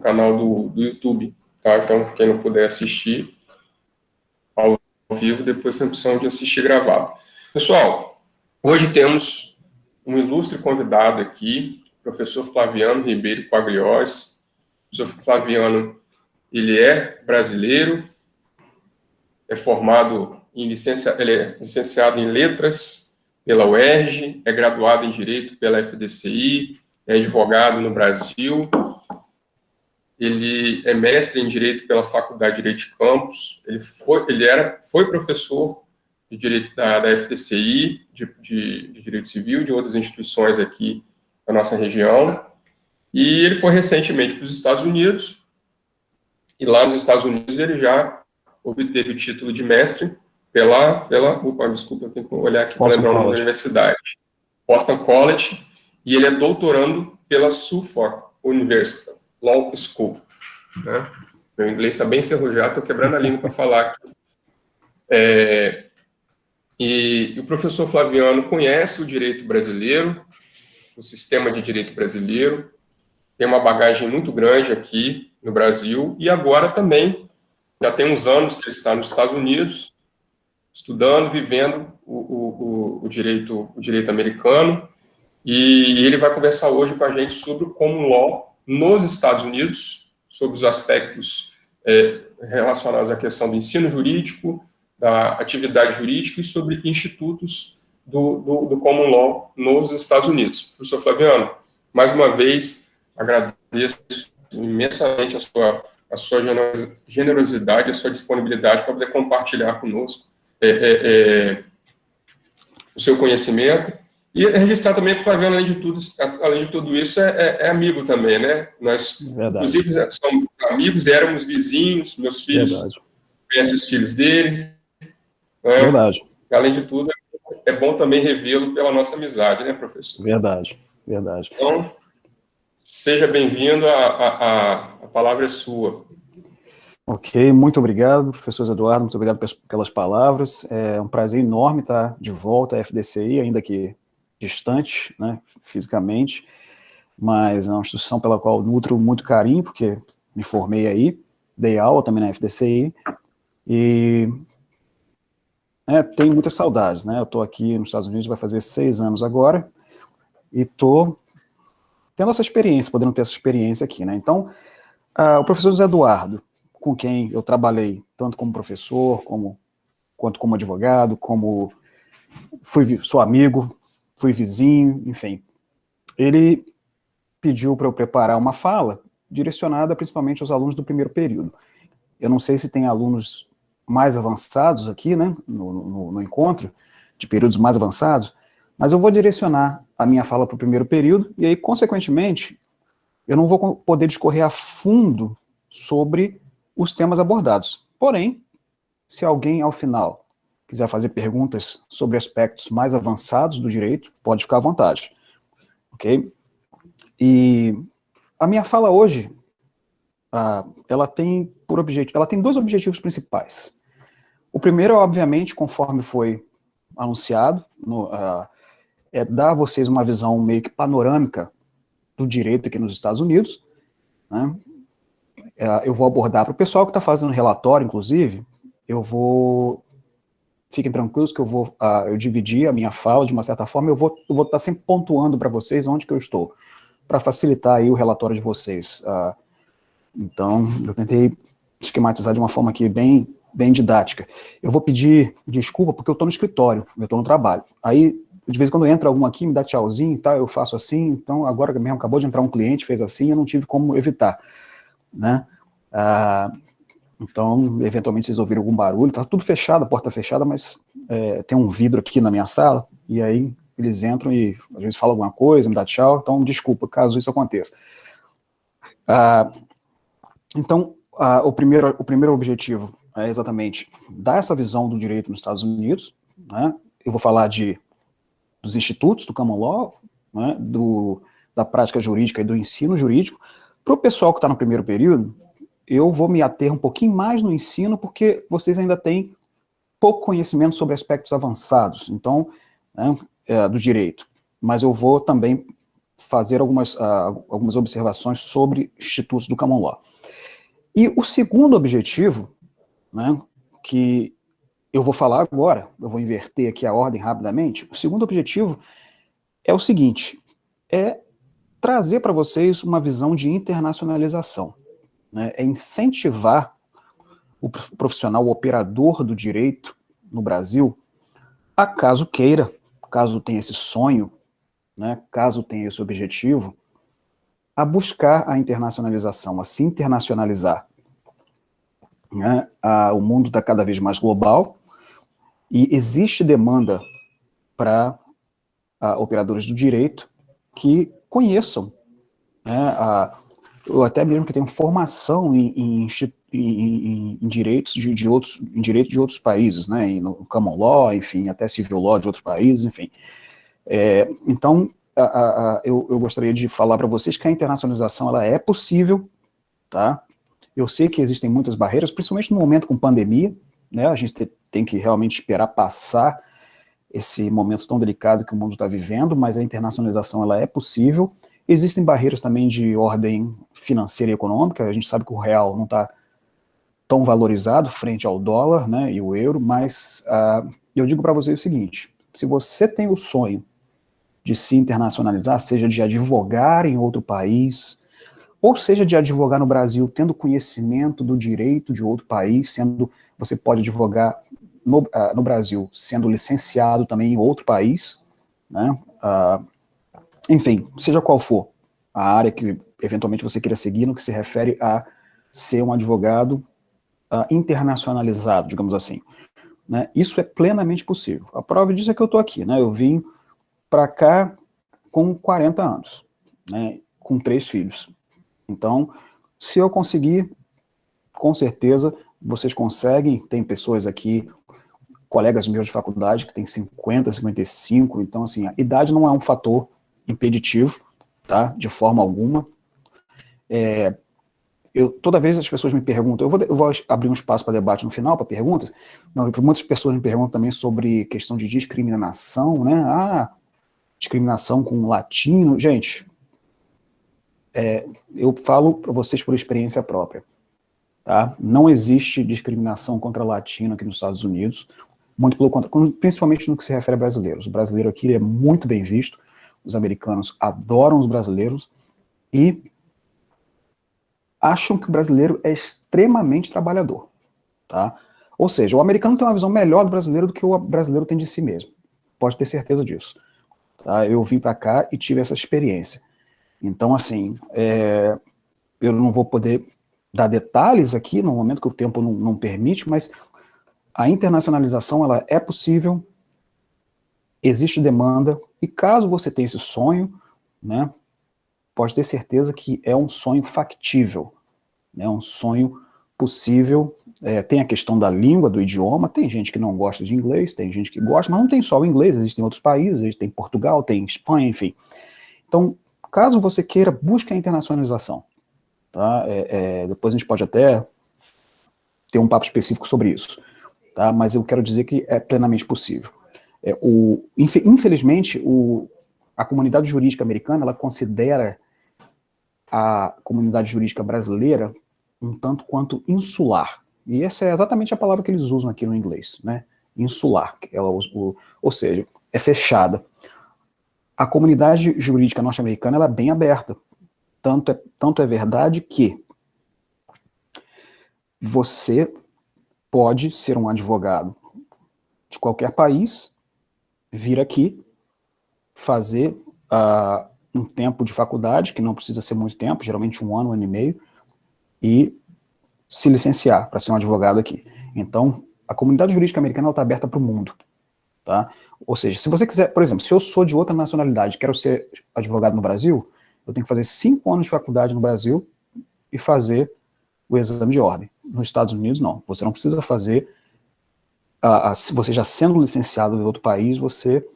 canal do YouTube, tá? Então, quem não puder assistir ao vivo, depois tem a opção de assistir gravado. Pessoal, hoje temos um ilustre convidado aqui, o professor Flaviano Ribeiro Quagliós. O professor Flaviano, ele é brasileiro, é formado em ele é licenciado em Letras pela UERJ, é graduado em Direito pela FDCI, é advogado no Brasil, ele é mestre em Direito pela Faculdade de Direito de Campos, ele foi professor de Direito da FDCI, de Direito Civil, de outras instituições aqui da nossa região, e ele foi recentemente para os Estados Unidos, e lá nos Estados Unidos ele já obteve o título de mestre desculpa, eu tenho que olhar aqui para lembrar o nome da universidade, Boston College, e ele é doutorando pela Suffolk University Law School. Né? Meu inglês está bem enferrujado, estou quebrando a língua para falar aqui. E o professor Flaviano conhece o direito brasileiro, o sistema de direito brasileiro, tem uma bagagem muito grande aqui no Brasil, e agora também, já tem uns anos que ele está nos Estados Unidos, estudando, vivendo o direito americano, e ele vai conversar hoje com a gente sobre o common law nos Estados Unidos, sobre os aspectos relacionados à questão do ensino jurídico, da atividade jurídica e sobre institutos do common law nos Estados Unidos. Professor Flaviano, mais uma vez, agradeço imensamente a sua generosidade, a sua disponibilidade para poder compartilhar conosco o seu conhecimento. E registrar também que o Flaviano, além de tudo isso, é amigo também, né? Nós, inclusive, somos amigos, éramos vizinhos, meus filhos conhecem os filhos dele. Né? Verdade. Além de tudo, é bom também revê-lo pela nossa amizade, né, professor? Verdade. Então, seja bem-vindo, a palavra é sua. Ok, muito obrigado, professor Eduardo, muito obrigado pelas palavras. É um prazer enorme estar de volta à FDCI, ainda que distante, né, fisicamente, mas é uma instituição pela qual nutro muito carinho, porque me formei aí, dei aula também na FDCI, e tenho muitas saudades, né? Eu estou aqui nos Estados Unidos, vai fazer 6 anos agora, e estou tendo essa experiência, podendo ter essa experiência aqui, né? Então, o professor José Eduardo, com quem eu trabalhei tanto como professor, quanto como advogado, sou amigo, fui vizinho, enfim. Ele pediu para eu preparar uma fala direcionada principalmente aos alunos do primeiro período. Eu não sei se tem alunos mais avançados aqui, né, no encontro, de períodos mais avançados, mas eu vou direcionar a minha fala para o primeiro período, e aí, consequentemente, eu não vou poder discorrer a fundo sobre os temas abordados. Porém, se alguém, ao final, quiser fazer perguntas sobre aspectos mais avançados do direito, pode ficar à vontade. Ok? E a minha fala hoje, ela tem 2 objetivos principais. O primeiro, obviamente, conforme foi anunciado, é dar a vocês uma visão meio que panorâmica do direito aqui nos Estados Unidos, né? Eu vou abordar para o pessoal que está fazendo relatório, inclusive, fiquem tranquilos que eu dividi a minha fala de uma certa forma, eu vou estar sempre pontuando para vocês onde que eu estou, para facilitar aí o relatório de vocês. Então, eu tentei esquematizar de uma forma aqui bem didática. Eu vou pedir desculpa porque eu estou no escritório, eu estou no trabalho. Aí, de vez em quando entra algum aqui, me dá tchauzinho, tá, eu faço assim, então agora mesmo acabou de entrar um cliente, fez assim, eu não tive como evitar, né? Então, eventualmente vocês ouviram algum barulho, tá tudo fechado, a porta fechada, mas tem um vidro aqui na minha sala, e aí eles entram e às vezes falam alguma coisa, me dá tchau, então desculpa caso isso aconteça. Então, o primeiro objetivo é exatamente dar essa visão do direito nos Estados Unidos, né? Eu vou falar dos institutos do common law, né? Da prática jurídica e do ensino jurídico. Para o pessoal que está no primeiro período, eu vou me ater um pouquinho mais no ensino, porque vocês ainda têm pouco conhecimento sobre aspectos avançados, então, do direito. Mas eu vou também fazer algumas observações sobre institutos do Common Law. E o segundo objetivo, né, que eu vou falar agora, eu vou inverter aqui a ordem rapidamente, o segundo objetivo é o seguinte, é trazer para vocês uma visão de internacionalização, né, é incentivar o profissional, o operador do direito no Brasil, a caso queira, caso tenha esse sonho, né, caso tenha esse objetivo, a buscar a internacionalização, a se internacionalizar. Né, o mundo está cada vez mais global e existe demanda para operadores do direito que conheçam, né, ou até mesmo que tenham formação em direitos de outros países, né, no Common Law, enfim, até Civil Law de outros países, enfim. Então, eu gostaria de falar para vocês que a internacionalização ela é possível, tá? Eu sei que existem muitas barreiras, principalmente no momento com pandemia, né? A gente tem que realmente esperar passar esse momento tão delicado que o mundo está vivendo, mas a internacionalização ela é possível. Existem barreiras também de ordem financeira e econômica, a gente sabe que o real não está tão valorizado frente ao dólar, né, e o euro, mas eu digo para vocês o seguinte, se você tem o sonho de se internacionalizar, seja de advogar em outro país, ou seja de advogar no Brasil, tendo conhecimento do direito de outro país, você pode advogar no Brasil, sendo licenciado também em outro país, né? Enfim, seja qual for a área que eventualmente você queira seguir, no que se refere a ser um advogado internacionalizado, digamos assim. Né? Isso é plenamente possível. A prova disso é que eu estou aqui, né? Eu vim para cá com 40 anos, né? Com 3 filhos. Então, se eu conseguir, com certeza, vocês conseguem. Tem pessoas aqui, colegas meus de faculdade, que têm 50, 55, então, assim, a idade não é um fator impeditivo, tá? De forma alguma. Toda vez as pessoas me perguntam, eu vou abrir um espaço para debate no final, para perguntas, muitas pessoas me perguntam também sobre questão de discriminação, né? Discriminação com latino. Gente, eu falo para vocês por experiência própria, tá? Não existe discriminação contra latino aqui nos Estados Unidos, muito pelo contrário, principalmente no que se refere a brasileiros. O brasileiro aqui é muito bem visto, os americanos adoram os brasileiros e acham que o brasileiro é extremamente trabalhador, tá? Ou seja, o americano tem uma visão melhor do brasileiro do que o brasileiro tem de si mesmo, pode ter certeza disso. Tá? Eu vim para cá e tive essa experiência. Então, assim, eu não vou poder dar detalhes aqui, no momento que o tempo não permite, mas a internacionalização ela é possível, existe demanda, e caso você tenha esse sonho, né, pode ter certeza que é um sonho factível, né, um sonho possível. Tem a questão da língua, do idioma, tem gente que não gosta de inglês, tem gente que gosta, mas não tem só o inglês, existem outros países, tem Portugal, tem Espanha, enfim. Então, caso você queira, busque a internacionalização. Tá? Depois a gente pode até ter um papo específico sobre isso. Tá? Mas eu quero dizer que é plenamente possível. Infelizmente, a comunidade jurídica americana, ela considera a comunidade jurídica brasileira um tanto quanto insular. E essa é exatamente a palavra que eles usam aqui no inglês, né? Insular, ou seja, é fechada. A comunidade jurídica norte-americana ela é bem aberta. Tanto é verdade que você pode ser um advogado de qualquer país, vir aqui, fazer um tempo de faculdade, que não precisa ser muito tempo, geralmente 1 ano, 1 ano e meio, e se licenciar para ser um advogado aqui. Então, a comunidade jurídica americana está aberta para o mundo. Tá? Ou seja, se você quiser, por exemplo, se eu sou de outra nacionalidade, quero ser advogado no Brasil, eu tenho que fazer 5 anos de faculdade no Brasil e fazer o exame de ordem. Nos Estados Unidos, não. Você não precisa fazer, você já sendo licenciado em outro país, você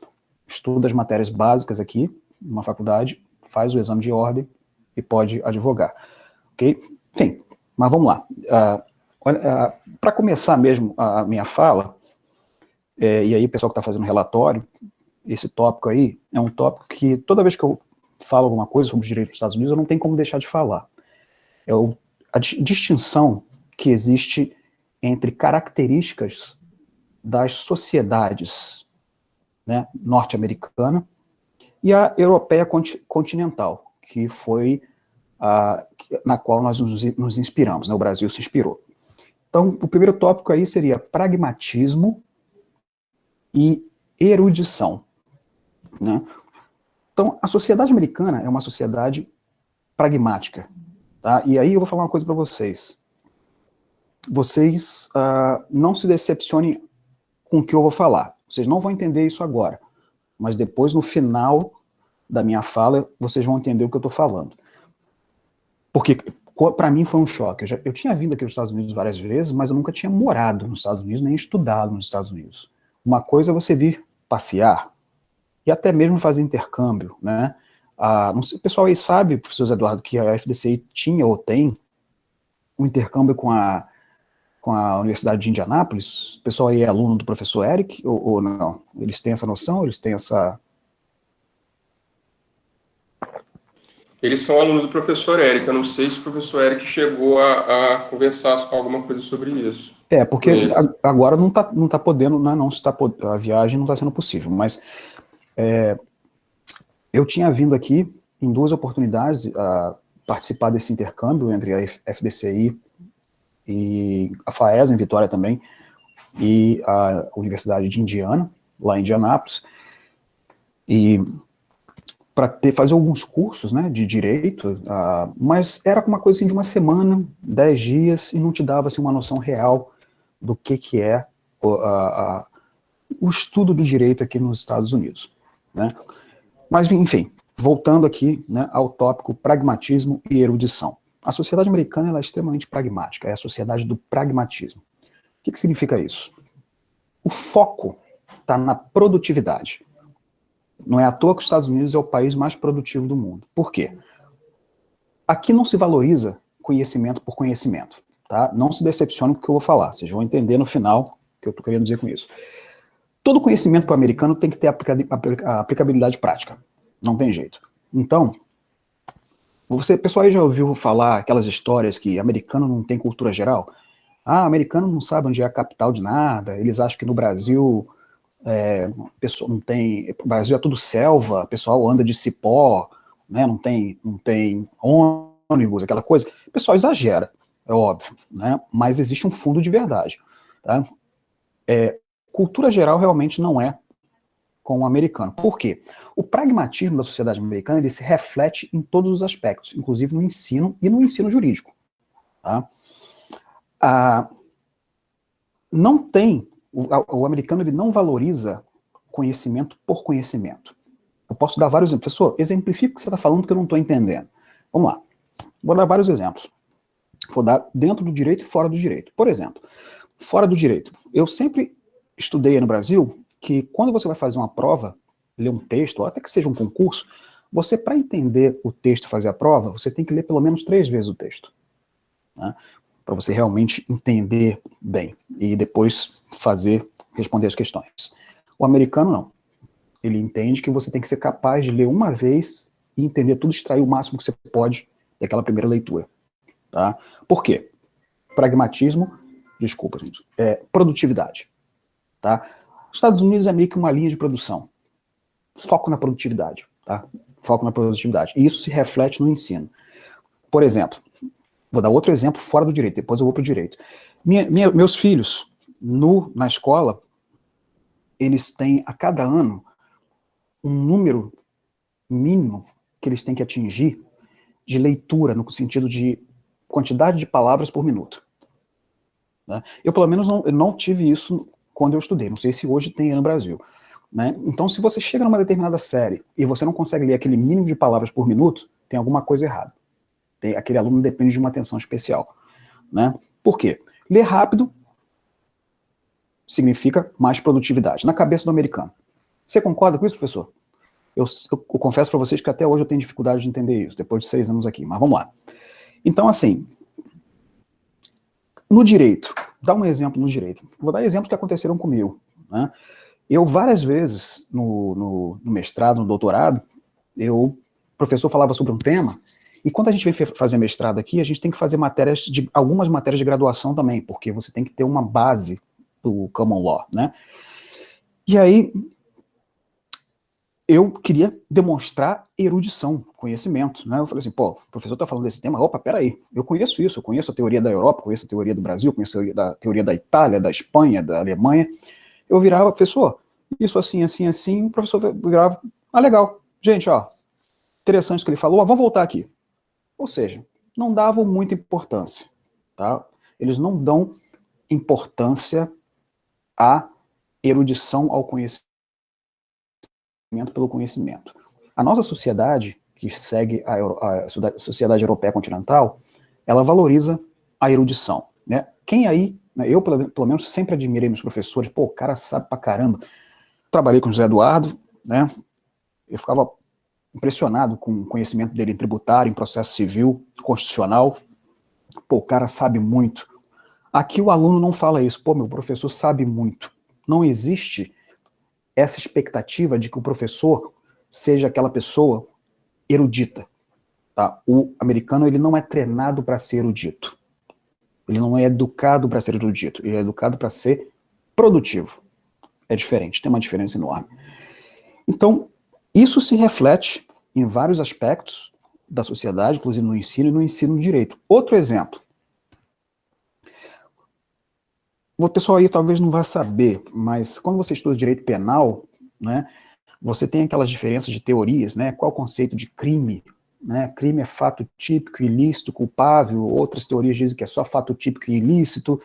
estuda as matérias básicas aqui, numa faculdade, faz o exame de ordem e pode advogar. Ok? Enfim, mas vamos lá. Para começar mesmo a minha fala, e aí o pessoal que está fazendo relatório, esse tópico aí é um tópico que toda vez que eu falo alguma coisa sobre os direitos dos Estados Unidos, eu não tenho como deixar de falar. A distinção que existe entre características das sociedades, né, norte-americana e a europeia continental, que foi na qual nós nos inspiramos, né, o Brasil se inspirou. Então, o primeiro tópico aí seria pragmatismo e erudição, né? Então, a sociedade americana é uma sociedade pragmática, tá? E aí eu vou falar uma coisa para vocês. Vocês não se decepcionem com o que eu vou falar. Vocês não vão entender isso agora, mas depois, no final da minha fala, vocês vão entender o que eu estou falando. Porque, para mim, foi um choque. Eu tinha vindo aqui aos Estados Unidos várias vezes, mas eu nunca tinha morado nos Estados Unidos, nem estudado nos Estados Unidos. Uma coisa é você vir passear, e até mesmo fazer intercâmbio, né? Não sei, o pessoal aí sabe, professor Eduardo, que a FDCI tinha ou tem um intercâmbio com a Universidade de Indianápolis. O pessoal aí é aluno do professor Eric, ou não? Eles têm essa noção? Eles têm essa... Eles são alunos do professor Eric. Eu não sei se o professor Eric chegou a conversar alguma coisa sobre isso. Porque agora não tá podendo, a viagem não está sendo possível, mas eu tinha vindo aqui em 2 oportunidades a participar desse intercâmbio entre a FDCI e a FAES, em Vitória também, e a Universidade de Indiana, lá em Indianápolis, e para fazer alguns cursos, né, de direito, mas era uma coisa assim de uma semana, 10 dias, e não te dava assim, uma noção real do que é o estudo do direito aqui nos Estados Unidos, né? Mas, enfim, voltando aqui, né, ao tópico pragmatismo e erudição. A sociedade americana ela é extremamente pragmática, é a sociedade do pragmatismo. O que significa isso? O foco está na produtividade. Não é à toa que os Estados Unidos é o país mais produtivo do mundo. Por quê? Aqui não se valoriza conhecimento por conhecimento. Tá? Não se decepcione com o que eu vou falar. Vocês vão entender no final o que eu estou querendo dizer com isso. Todo conhecimento para o americano tem que ter aplicabilidade prática. Não tem jeito. Então, o pessoal aí já ouviu falar aquelas histórias que americano não tem cultura geral? Americano não sabe onde é a capital de nada, eles acham que no Brasil... o Brasil é tudo selva, o pessoal anda de cipó, né, não tem ônibus, aquela coisa. O pessoal exagera, é óbvio, né, mas existe um fundo de verdade. Tá? Cultura geral realmente não é com o americano. Por quê? O pragmatismo da sociedade americana ele se reflete em todos os aspectos, inclusive no ensino e no ensino jurídico. Tá? Não tem... O americano ele não valoriza conhecimento por conhecimento. Eu posso dar vários exemplos. Professor, exemplifica o que você está falando que eu não estou entendendo. Vamos lá. Vou dar vários exemplos. Vou dar dentro do direito e fora do direito. Por exemplo, fora do direito. Eu sempre estudei no Brasil que quando você vai fazer uma prova, ler um texto, ou até que seja um concurso, você, para entender o texto e fazer a prova, você tem que ler pelo menos 3 vezes o texto. Né? Para você realmente entender bem e depois responder as questões. O americano não. Ele entende que você tem que ser capaz de ler uma vez e entender tudo, extrair o máximo que você pode daquela primeira leitura. Tá? Por quê? Pragmatismo, desculpa, gente, produtividade. Tá? Os Estados Unidos é meio que uma linha de produção. Foco na produtividade. Tá? Foco na produtividade. E isso se reflete no ensino. Por exemplo, vou dar outro exemplo fora do direito, depois eu vou para o direito. Meus filhos, na escola, eles têm, a cada ano, um número mínimo que eles têm que atingir de leitura, no sentido de quantidade de palavras por minuto. Né? Eu, pelo menos, não tive isso quando eu estudei. Não sei se hoje tem no Brasil. Né? Então, se você chega numa determinada série e você não consegue ler aquele mínimo de palavras por minuto, tem alguma coisa errada. Aquele aluno depende de uma atenção especial. Né? Por quê? Ler rápido significa mais produtividade, na cabeça do americano. Você concorda com isso, professor? Eu confesso para vocês que até hoje eu tenho dificuldade de entender isso, depois de 6 anos aqui, mas vamos lá. Então, assim, no direito, dá um exemplo no direito. Vou dar exemplos que aconteceram comigo. Né? Eu, várias vezes, no mestrado, no doutorado, eu professor falava sobre um tema, e quando a gente vem fazer mestrado aqui, a gente tem que fazer algumas matérias de graduação também, porque você tem que ter uma base do common law, né? E aí, eu queria demonstrar erudição, conhecimento, né? Eu falei assim, pô, o professor está falando desse tema, opa, peraí, eu conheço isso, eu conheço a teoria da Europa, conheço a teoria do Brasil, conheço a teoria da Itália, da Espanha, da Alemanha. Eu virava, professor, isso assim, assim, assim, o professor virava, legal, gente, ó, interessante o que ele falou, vamos voltar aqui. Ou seja, não davam muita importância, tá? Eles não dão importância à erudição, ao conhecimento pelo conhecimento. A nossa sociedade, que segue a sociedade europeia continental, ela valoriza a erudição, né? Quem aí, né, eu pelo menos sempre admirei meus professores, pô, o cara sabe pra caramba. Trabalhei com o José Eduardo, né? Eu ficava impressionado com o conhecimento dele em tributário, em processo civil, constitucional. Pô, o cara sabe muito. Aqui o aluno não fala isso, pô, meu professor sabe muito. Não existe essa expectativa de que o professor seja aquela pessoa erudita. Tá? O americano ele não é treinado para ser erudito. Ele não é educado para ser erudito. Ele é educado para ser produtivo. É diferente, tem uma diferença enorme. Então, isso se reflete em vários aspectos da sociedade, inclusive no ensino e no ensino do direito. Outro exemplo. O pessoal aí talvez não vá saber, mas quando você estuda direito penal, né, você tem aquelas diferenças de teorias, né? Qual o conceito de crime? Né? Crime é fato típico, ilícito, culpável. Outras teorias dizem que é só fato típico e ilícito.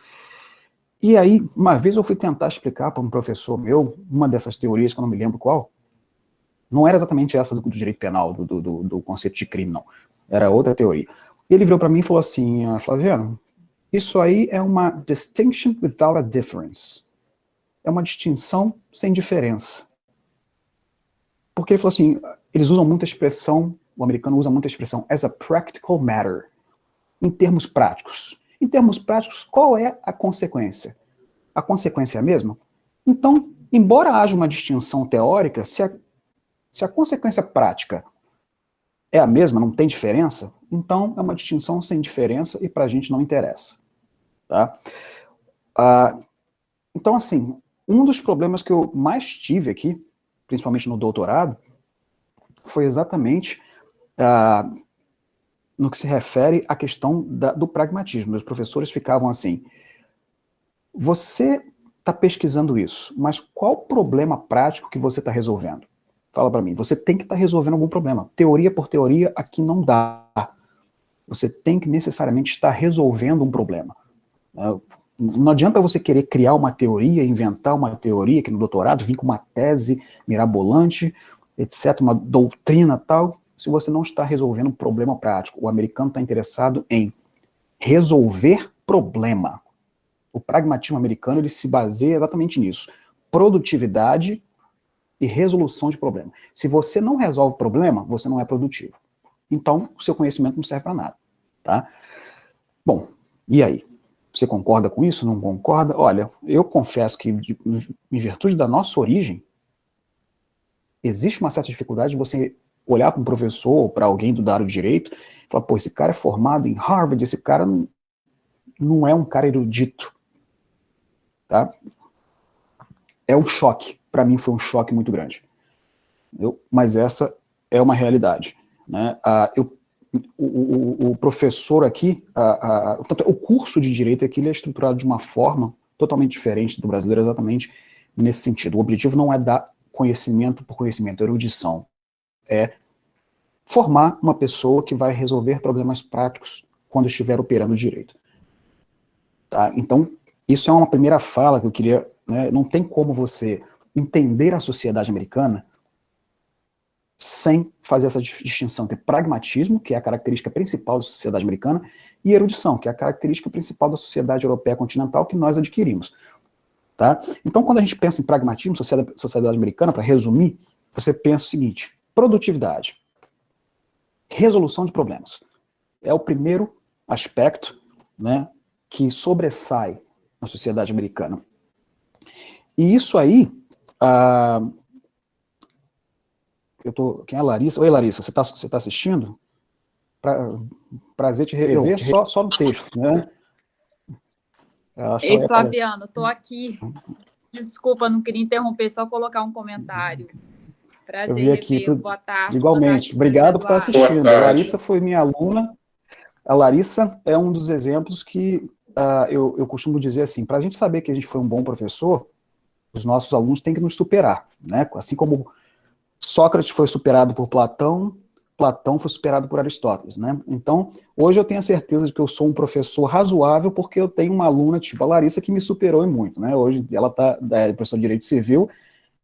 E aí, uma vez eu fui tentar explicar para um professor meu, uma dessas teorias, que eu não me lembro qual, não era exatamente essa do direito penal, do conceito de crime, não. Era outra teoria. E ele virou para mim e falou assim, Flaviano, isso aí é uma distinction without a difference. É uma distinção sem diferença. Porque ele falou assim, eles usam muita expressão, o americano usa muita expressão as a practical matter, em termos práticos. Em termos práticos, qual é a consequência? A consequência é a mesma? Então, embora haja uma distinção teórica, se a consequência prática é a mesma, não tem diferença, então é uma distinção sem diferença e para a gente não interessa. Tá? Então, assim, um dos problemas que eu mais tive aqui, principalmente no doutorado, foi exatamente no que se refere à questão do pragmatismo. Meus professores ficavam assim, você está pesquisando isso, mas qual problema prático que você está resolvendo? Fala para mim, você tem que estar resolvendo algum problema. Teoria por teoria aqui não dá. Você tem que necessariamente estar resolvendo um problema. Não adianta você querer criar uma teoria, inventar uma teoria, que no doutorado vir com uma tese mirabolante, etc., uma doutrina tal, se você não está resolvendo um problema prático. O americano está interessado em resolver problema. O pragmatismo americano ele se baseia exatamente nisso. Produtividade e resolução de problema. Se você não resolve problema, você não é produtivo. Então, o seu conhecimento não serve para nada. Tá? Bom, e aí? Você concorda com isso? Não concorda? Olha, eu confesso que, em virtude da nossa origem, existe uma certa dificuldade de você olhar para um professor ou para alguém da área do direito e falar, pô, esse cara é formado em Harvard, esse cara não é um cara erudito. Tá? É um choque. Para mim foi um choque muito grande. Mas essa é uma realidade. Né? O professor aqui, o curso de direito aqui ele é estruturado de uma forma totalmente diferente do brasileiro, exatamente nesse sentido. O objetivo não é dar conhecimento por conhecimento, erudição. É formar uma pessoa que vai resolver problemas práticos quando estiver operando direito. Tá? Então, isso é uma primeira fala que eu queria... Né, não tem como você entender a sociedade americana sem fazer essa distinção entre pragmatismo, que é a característica principal da sociedade americana, e erudição, que é a característica principal da sociedade europeia continental que nós adquirimos. Tá? Então, quando a gente pensa em pragmatismo, sociedade americana, para resumir, você pensa o seguinte, produtividade, resolução de problemas. É o primeiro aspecto, né, que sobressai na sociedade americana. E isso aí... Quem é a Larissa? Oi, Larissa, você tá assistindo? Prazer te rever só no texto, né? Ei, Flaviano, estou aqui. Desculpa, não queria interromper, só colocar um comentário. Prazer eu vi aqui revê-lo. Boa tarde. Igualmente. Boa tarde, obrigado por estar assistindo. A Larissa foi minha aluna. A Larissa é um dos exemplos que eu costumo dizer assim, para a gente saber que a gente foi um bom professor, os nossos alunos têm que nos superar, né? Assim como Sócrates foi superado por Platão, Platão foi superado por Aristóteles, né? Então, hoje eu tenho a certeza de que eu sou um professor razoável porque eu tenho uma aluna tipo a Larissa que me superou em muito, né? Hoje ela é professora de Direito Civil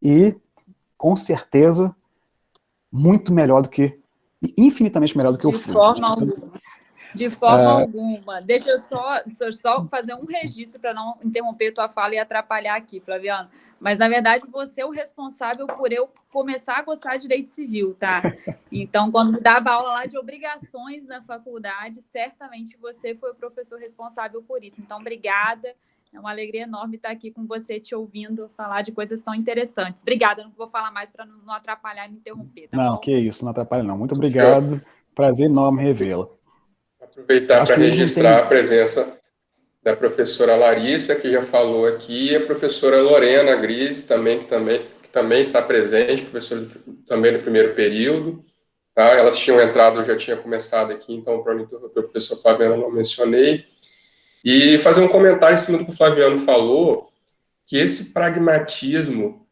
e, com certeza, muito melhor do que, infinitamente melhor do que eu fui. De forma alguma. Deixa eu só fazer um registro para não interromper tua fala e atrapalhar aqui, Flaviano. Mas, na verdade, você é o responsável por eu começar a gostar de direito civil, tá? Então, quando dava aula lá de obrigações na faculdade, certamente você foi o professor responsável por isso. Então, obrigada. É uma alegria enorme estar aqui com você, te ouvindo falar de coisas tão interessantes. Obrigada, não vou falar mais para não atrapalhar e me interromper, tá não, bom? que isso, não atrapalha não. Muito obrigado. Prazer enorme revê-la. Aproveitar para registrar a presença da professora Larissa, que já falou aqui, e a professora Lorena Grise, que também está presente, professora também do primeiro período. Tá? Elas tinham entrado, eu já tinha começado aqui, então, para o professor Flaviano não mencionei. E fazer um comentário em cima do que o Flaviano falou, que esse pragmatismo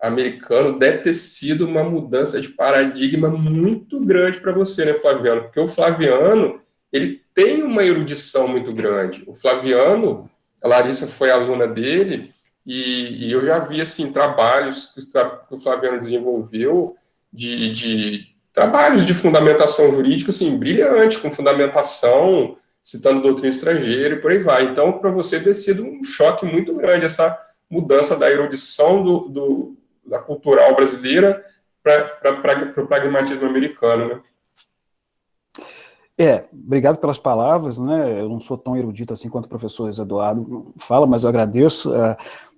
americano deve ter sido uma mudança de paradigma muito grande para você, né, Flaviano? Porque o Flaviano, ele tem uma erudição muito grande. O Flaviano, a Larissa foi aluna dele, e eu já vi, assim, trabalhos que o Flaviano desenvolveu de trabalhos de fundamentação jurídica, assim, brilhante, com fundamentação, citando doutrina estrangeira e por aí vai. Então, para você ter sido um choque muito grande essa mudança da erudição da cultural brasileira para o pragmatismo americano, né? Obrigado pelas palavras, né? Eu não sou tão erudito assim quanto o professor Eduardo fala, mas eu agradeço.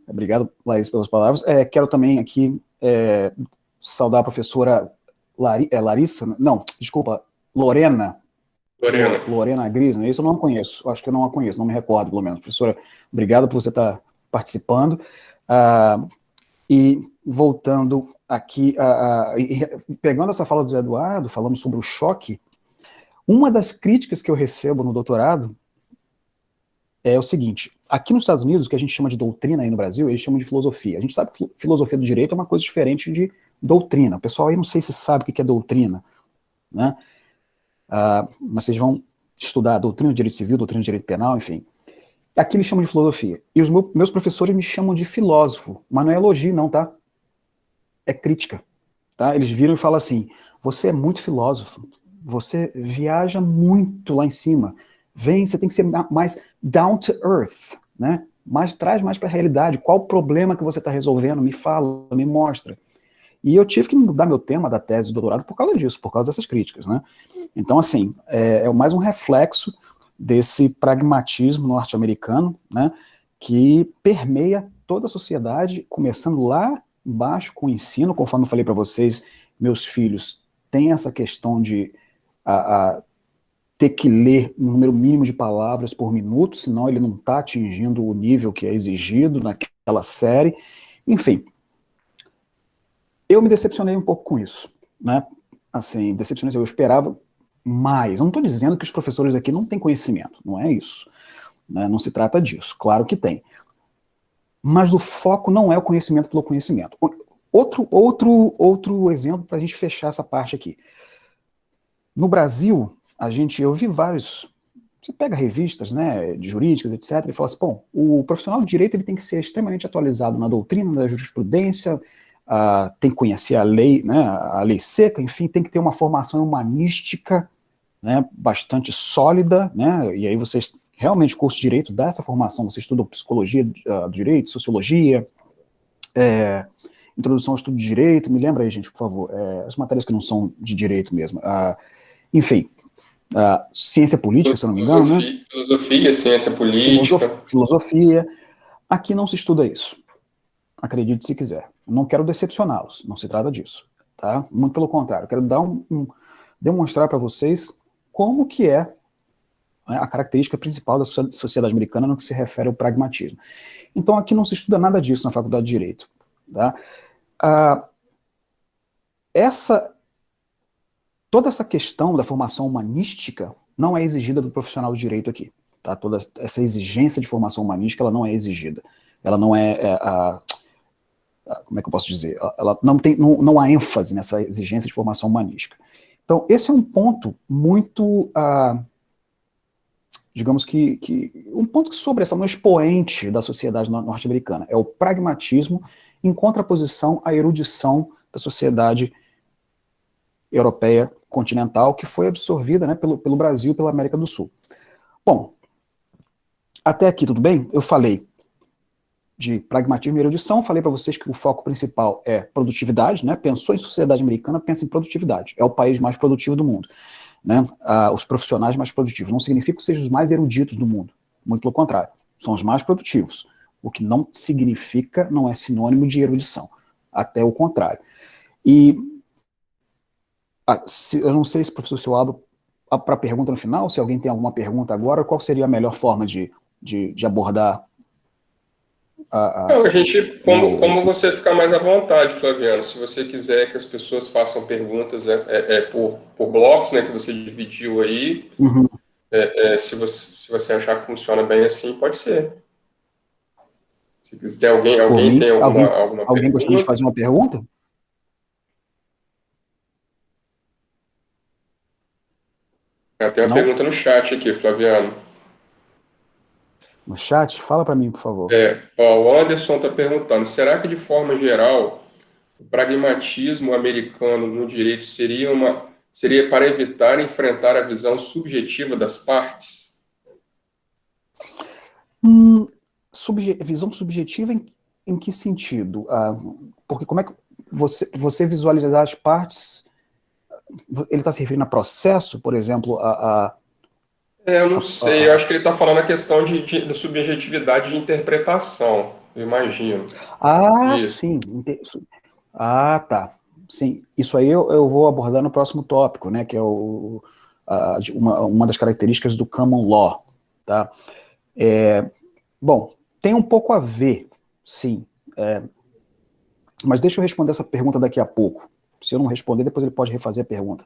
Obrigado, Laís, pelas palavras. Quero também aqui saudar a professora Larissa, não, desculpa, Lorena Gris, né? Isso eu não conheço, acho que eu não a conheço, não me recordo, pelo menos. Professora, obrigado por você estar participando. E voltando aqui, pegando essa fala do Zé Eduardo, falando sobre o choque, uma das críticas que eu recebo no doutorado é o seguinte: aqui nos Estados Unidos, o que a gente chama de doutrina aí no Brasil, eles chamam de filosofia. A gente sabe que filosofia do direito é uma coisa diferente de doutrina. O pessoal aí não sei se sabe o que é doutrina, né? Mas vocês vão estudar doutrina de direito civil, doutrina de direito penal, enfim. Aqui me chamam de filosofia. E os meus professores me chamam de filósofo, mas não é elogio não, tá? É crítica, tá? Eles viram e falam assim: você é muito filósofo, você viaja muito lá em cima, você tem que ser mais down to earth, né? Traz mais para a realidade, qual o problema que você está resolvendo, me fala, me mostra. E eu tive que mudar meu tema da tese do doutorado por causa disso, por causa dessas críticas, né? Então, assim, é mais um reflexo desse pragmatismo norte-americano, né, que permeia toda a sociedade, começando lá embaixo com o ensino. Conforme eu falei para vocês, meus filhos têm essa questão de ter que ler um número mínimo de palavras por minuto, senão ele não está atingindo o nível que é exigido naquela série. Enfim, eu me decepcionei um pouco com isso, né? Assim, decepcionei, eu esperava mais. Eu não estou dizendo que os professores aqui não têm conhecimento, não é isso, né? Não se trata disso, claro que tem. Mas o foco não é o conhecimento pelo conhecimento. Outro exemplo para a gente fechar essa parte aqui. No Brasil, eu vi vários, você pega revistas, né, de jurídicas, etc., e fala assim: bom, o profissional de direito ele tem que ser extremamente atualizado na doutrina, na jurisprudência, tem que conhecer a lei, né, a lei seca, enfim, tem que ter uma formação humanística, né, bastante sólida, né, e aí vocês, realmente, o curso de Direito dá essa formação, você estuda psicologia do direito, sociologia, introdução ao estudo de direito, me lembra aí, gente, por favor, as matérias que não são de direito mesmo, enfim, ciência política, se eu não me engano, né? Filosofia, ciência política. Filosofia. Aqui não se estuda isso. Acredite se quiser. Não quero decepcioná-los, não se trata disso. tá? Muito pelo contrário, eu quero dar demonstrar para vocês como que é, né, a característica principal da sociedade americana no que se refere ao pragmatismo. Então aqui não se estuda nada disso na Faculdade de Direito, tá? Toda essa questão da formação humanística não é exigida do profissional de direito aqui, tá? Toda essa exigência de formação humanística, ela não é exigida. Ela não como é que eu posso dizer? Ela não há ênfase nessa exigência de formação humanística. Então, esse é um ponto muito, digamos que um ponto que sobressai, um expoente da sociedade norte-americana. É o pragmatismo em contraposição à erudição da sociedade europeia continental, que foi absorvida, né, pelo Brasil e pela América do Sul. Bom, até aqui tudo bem? Eu falei de pragmatismo e erudição, falei para vocês que o foco principal é produtividade, né? Pensou em sociedade americana, pensa em produtividade. É o país mais produtivo do mundo, né? Os profissionais mais produtivos. Não significa que sejam os mais eruditos do mundo. Muito pelo contrário. São os mais produtivos. O que não significa, não é sinônimo de erudição. Até o contrário. E eu não sei se o professor, se eu abro para a pergunta no final, se alguém tem alguma pergunta agora, qual seria a melhor forma de abordar Não, a gente, como você ficar mais à vontade, Flaviano, se você quiser que as pessoas façam perguntas por blocos, né, que você dividiu aí, Uhum. Se você achar que funciona bem assim, pode ser. Se quiser, alguém tem alguma alguém gostaria de pergunta? fazer uma pergunta? Tem uma pergunta no chat aqui, Flaviano. No chat? Fala para mim, por favor. O Anderson está perguntando, será que de forma geral o pragmatismo americano no direito seria para evitar enfrentar a visão subjetiva das partes? Visão subjetiva em que sentido? Porque como é que você visualizar as partes, ele está se referindo a processo, por exemplo, Eu não sei, eu acho que ele está falando a questão da subjetividade de interpretação, eu imagino. Isso. Sim. Tá. Sim, isso aí eu vou abordar no próximo tópico, né, que é uma das características do common law, tá? Bom, tem um pouco a ver, sim, mas deixa eu responder essa pergunta daqui a pouco. Se eu não responder, depois ele pode refazer a pergunta.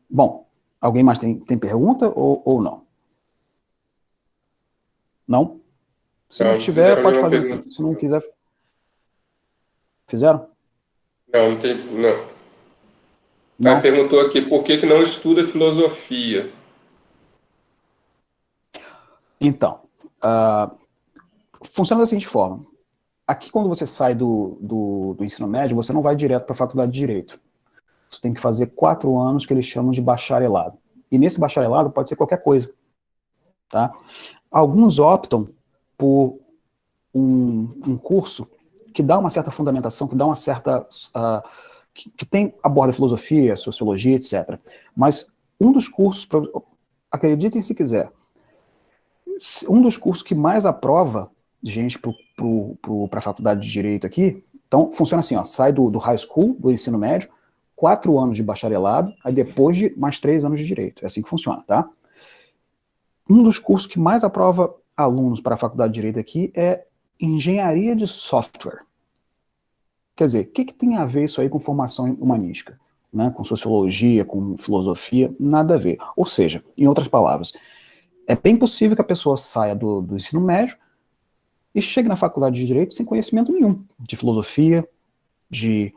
Bom, alguém mais tem pergunta ou não? Não? Se não tiver, pode fazer. Pergunta. Se não quiser... Fizeram? Não tem. Não. Aí perguntou aqui, por que não estuda filosofia? Então, funciona da seguinte forma. Aqui, quando você sai do ensino médio, você não vai direto para a faculdade de Direito. Você tem que fazer 4 anos que eles chamam de bacharelado. E nesse bacharelado pode ser qualquer coisa. Tá? Alguns optam por um curso que dá uma certa fundamentação, que dá uma certa... que aborda filosofia, sociologia, etc. Mas um dos cursos, acreditem se quiser, um dos cursos que mais aprova gente para a faculdade de Direito aqui, então funciona assim, sai do high school, do ensino médio, 4 anos de bacharelado, aí depois de mais 3 anos de Direito. É assim que funciona, tá? Um dos cursos que mais aprova alunos para a faculdade de Direito aqui é Engenharia de Software. Quer dizer, o que tem a ver isso aí com formação humanística? Né? Com sociologia, com filosofia? Nada a ver. Ou seja, em outras palavras, é bem possível que a pessoa saia do ensino médio e chegue na faculdade de Direito sem conhecimento nenhum de filosofia, de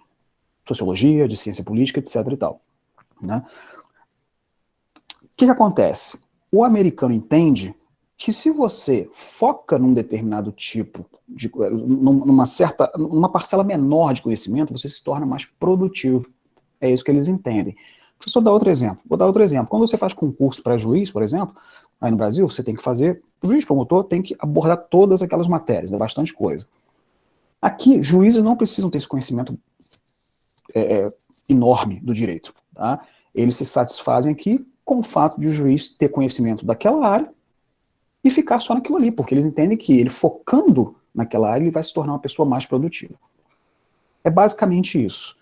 sociologia, de ciência política, etc. e tal. Né? O que acontece? O americano entende que se você foca num determinado tipo, numa parcela menor de conhecimento, você se torna mais produtivo. É isso que eles entendem. Deixa eu dar outro exemplo. Vou dar outro exemplo. Quando você faz concurso para juiz, por exemplo, aí no Brasil, você tem que fazer, o juiz promotor tem que abordar todas aquelas matérias, é bastante coisa. Aqui, juízes não precisam ter esse conhecimento enorme do direito. Tá? Eles se satisfazem aqui com o fato de o juiz ter conhecimento daquela área e ficar só naquilo ali, porque eles entendem que ele focando naquela área, ele vai se tornar uma pessoa mais produtiva. É basicamente isso.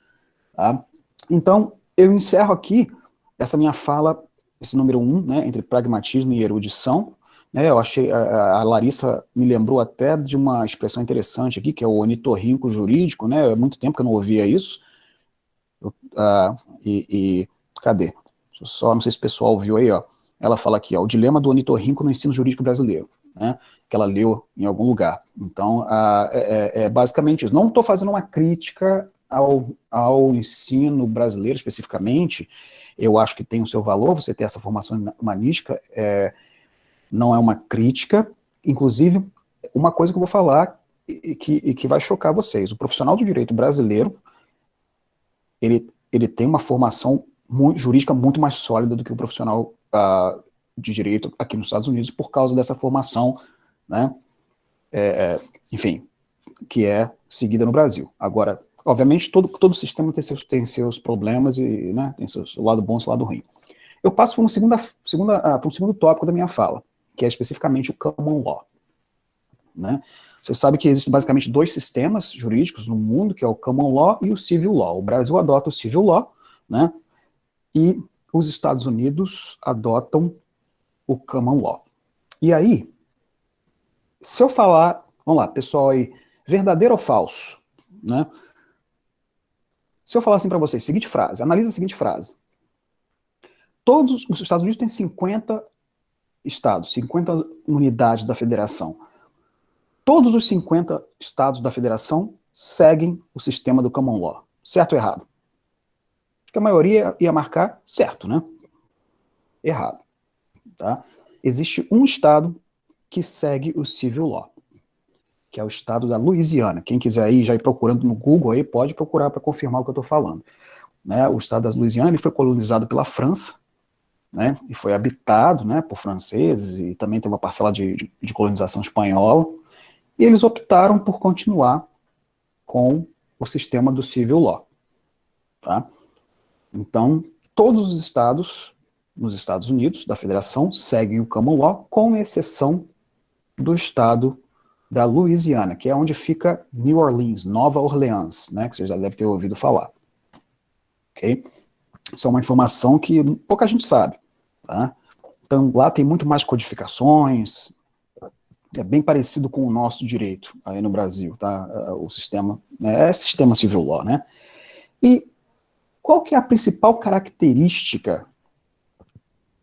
Tá? Então, eu encerro aqui essa minha fala, esse número 1, né, entre pragmatismo e erudição. Né, eu achei, a Larissa me lembrou até de uma expressão interessante aqui, que é o ornitorrinco jurídico, né, há muito tempo que eu não ouvia isso. Cadê? Deixa eu só, não sei se o pessoal viu aí, ó. Ela fala aqui, ó, o dilema do ornitorrinco no ensino jurídico brasileiro, né, que ela leu em algum lugar. Então, é basicamente isso. Não estou fazendo uma crítica ao ensino brasileiro especificamente. Eu acho que tem o seu valor, você ter essa formação humanística, não é uma crítica. Inclusive, uma coisa que eu vou falar e que vai chocar vocês, o profissional do direito brasileiro, ele tem uma formação jurídica muito mais sólida do que o profissional de direito aqui nos Estados Unidos, por causa dessa formação, né, enfim, que é seguida no Brasil. Agora, obviamente, todo sistema tem seus problemas e, né, tem seu lado bom e seu lado ruim. Eu passo para um segundo tópico da minha fala, que é especificamente o common law. Né? Você sabe que existem basicamente 2 sistemas jurídicos no mundo, que é o common law e o civil law. O Brasil adota o civil law, né? E os Estados Unidos adotam o common law. E aí, se eu falar, vamos lá, pessoal aí, verdadeiro ou falso, né? Se eu falar assim para vocês, seguinte frase, analisa a seguinte frase. Todos os Estados Unidos têm 50 estados, 50 unidades da federação. Todos os 50 estados da federação seguem o sistema do common law. Certo ou errado? Acho que a maioria ia marcar certo, né? Errado. Tá? Existe um estado que segue o civil law, que é o estado da Louisiana. Quem quiser aí já ir procurando no Google, aí pode procurar para confirmar o que eu estou falando. Né? O estado da Louisiana ele foi colonizado pela França, né? E foi habitado, né, por franceses, e também tem uma parcela de colonização espanhola. E eles optaram por continuar com o sistema do civil law. Tá? Então, todos os estados nos Estados Unidos, da federação, seguem o common law, com exceção do estado da Louisiana, que é onde fica New Orleans, Nova Orleans, né, que você já deve ter ouvido falar. Ok? Isso é uma informação que pouca gente sabe. Tá? Então, lá tem muito mais codificações, é bem parecido com o nosso direito aí no Brasil, tá? O sistema, né, é sistema civil law, né? E qual que é a principal característica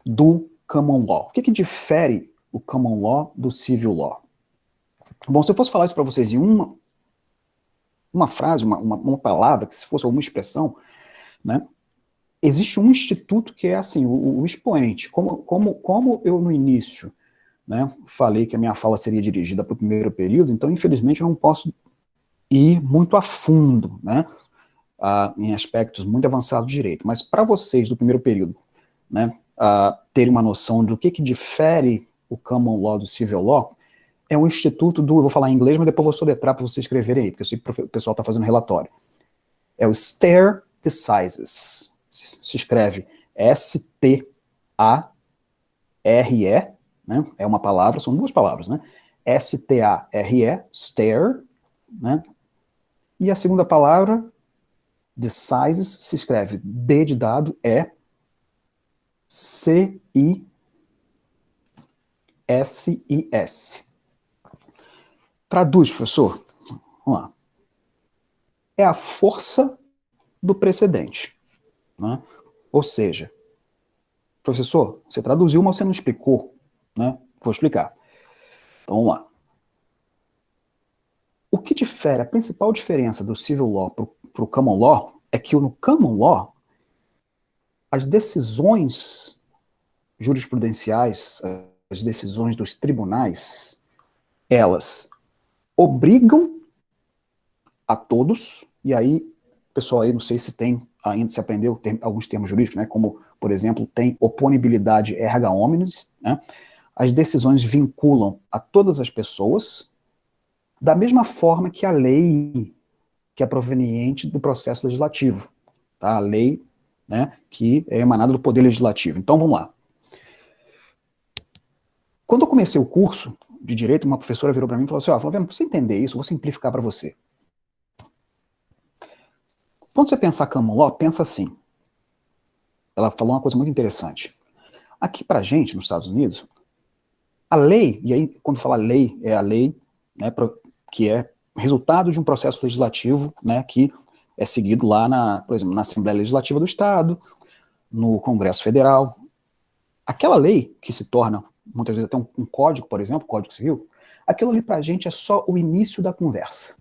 do common law? O que difere o common law do civil law? Bom, se eu fosse falar isso para vocês em uma frase, uma palavra, que se fosse alguma expressão, né? Existe um instituto que é assim, o expoente. Como eu no início, né, falei que a minha fala seria dirigida para o primeiro período, então infelizmente eu não posso ir muito a fundo, né, em aspectos muito avançados de direito, mas para vocês do primeiro período, né, terem uma noção do que difere o common law do civil law, é um instituto eu vou falar em inglês, mas depois eu vou soletrar para vocês escreverem aí, porque eu sei que o pessoal está fazendo relatório. É o Stare Decisis. Se escreve S-T-A-R-E, né? É uma palavra, são 2 palavras, né? S-T-A-R-E, stare, né? E a segunda palavra, decisis, se escreve D de dado, C-I-S-I-S. Traduz, professor. Vamos lá. É a força do precedente. Né? Ou seja, professor, você traduziu, mas você não explicou. Né? Vou explicar. Então, vamos lá. O que difere, a principal diferença do civil law para o common law é que no common law, as decisões jurisprudenciais, as decisões dos tribunais, elas obrigam a todos, e aí, pessoal, aí não sei se tem, ainda se aprendeu alguns termos jurídicos, né, como, por exemplo, tem oponibilidade erga omnes, né, as decisões vinculam a todas as pessoas, da mesma forma que a lei que é proveniente do processo legislativo, tá? A lei, né, que é emanada do poder legislativo. Então, vamos lá. Quando eu comecei o curso de Direito, uma professora virou para mim e falou assim, Flaviano, para você entender isso, eu vou simplificar para você. Quando você pensar common law, pensa assim. Ela falou uma coisa muito interessante. Aqui pra gente, nos Estados Unidos, a lei, e aí quando fala lei, é a lei, né, que é resultado de um processo legislativo, né, que é seguido lá, por exemplo, na Assembleia Legislativa do Estado, no Congresso Federal. Aquela lei que se torna, muitas vezes até um código, por exemplo, Código Civil, aquilo ali pra gente é só o início da conversa.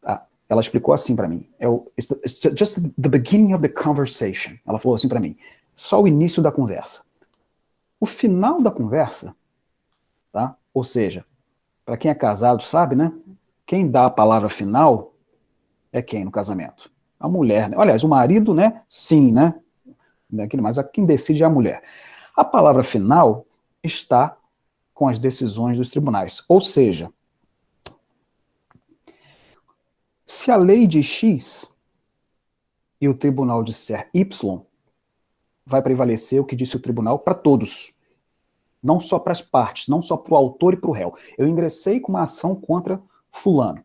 Tá? Ela explicou assim para mim, it's just the beginning of the conversation. Ela falou assim para mim, só o início da conversa. O final da conversa, tá? Ou seja, para quem é casado sabe, né? Quem dá a palavra final é quem no casamento? A mulher, né? Aliás, o marido, né? Sim, né? Mas quem decide é a mulher. A palavra final está com as decisões dos tribunais. Ou seja, se a lei diz X e o tribunal disser Y, vai prevalecer o que disse o tribunal para todos. Não só para as partes, não só para o autor e para o réu. Eu ingressei com uma ação contra fulano.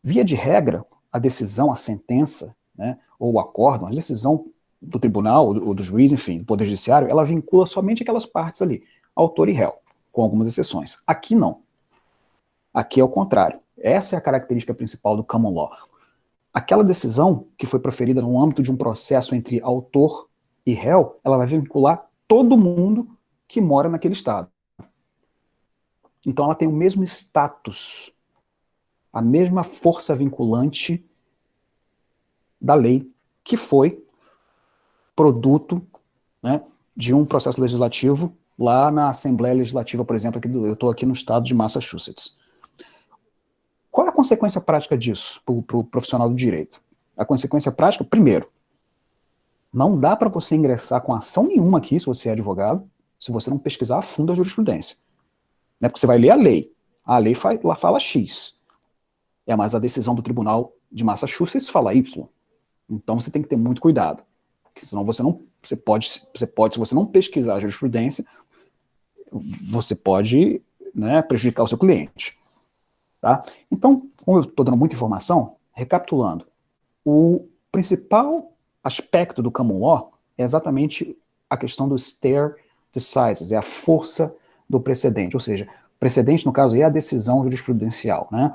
Via de regra, a decisão, a sentença, né, ou o acórdão, a decisão do tribunal, ou do juiz, enfim, do poder judiciário, ela vincula somente aquelas partes ali, autor e réu, com algumas exceções. Aqui não. Aqui é o contrário. Essa é a característica principal do common law. Aquela decisão que foi proferida no âmbito de um processo entre autor e réu, ela vai vincular todo mundo que mora naquele estado. Então ela tem o mesmo status, a mesma força vinculante da lei, que foi produto, né, de um processo legislativo lá na Assembleia Legislativa, por exemplo, eu estou aqui no estado de Massachusetts. Qual é a consequência prática disso para o profissional do direito? A consequência prática, primeiro, não dá para você ingressar com ação nenhuma aqui, se você é advogado, se você não pesquisar a fundo a jurisprudência. Né? Porque você vai ler a lei lá fala X, mas a decisão do tribunal de Massachusetts fala Y. Então você tem que ter muito cuidado, porque senão você pode, se você não pesquisar a jurisprudência, você pode, né, prejudicar o seu cliente. Tá? Então, como eu estou dando muita informação, recapitulando, o principal aspecto do common law é exatamente a questão do stare decisis, é a força do precedente, ou seja, precedente, no caso, é a decisão jurisprudencial, né?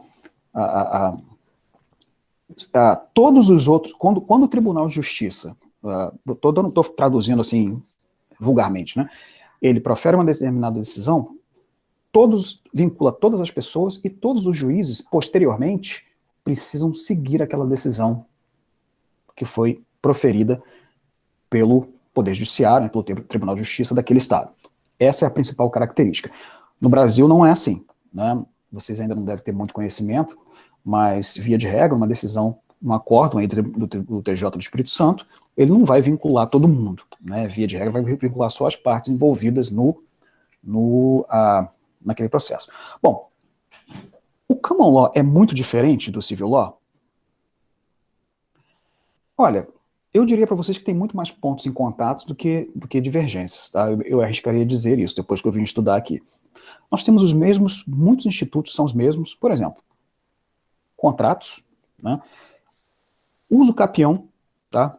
Todos os outros, quando o Tribunal de Justiça, estou traduzindo assim vulgarmente, né? Ele profere uma determinada decisão, vincula todas as pessoas e todos os juízes, posteriormente, precisam seguir aquela decisão que foi proferida pelo Poder Judiciário, né, pelo Tribunal de Justiça daquele estado. Essa é a principal característica. No Brasil não é assim, né? Vocês ainda não devem ter muito conhecimento, mas, via de regra, uma decisão, um acórdão do TJ do Espírito Santo, ele não vai vincular todo mundo, né? Via de regra, vai vincular só as partes envolvidas naquele processo. Bom, o common law é muito diferente do civil law? Olha, eu diria para vocês que tem muito mais pontos em contato do que divergências, tá? Eu arriscaria dizer isso, depois que eu vim estudar aqui. Nós temos os mesmos, muitos institutos são os mesmos, por exemplo, contratos, né? Uso capião, tá?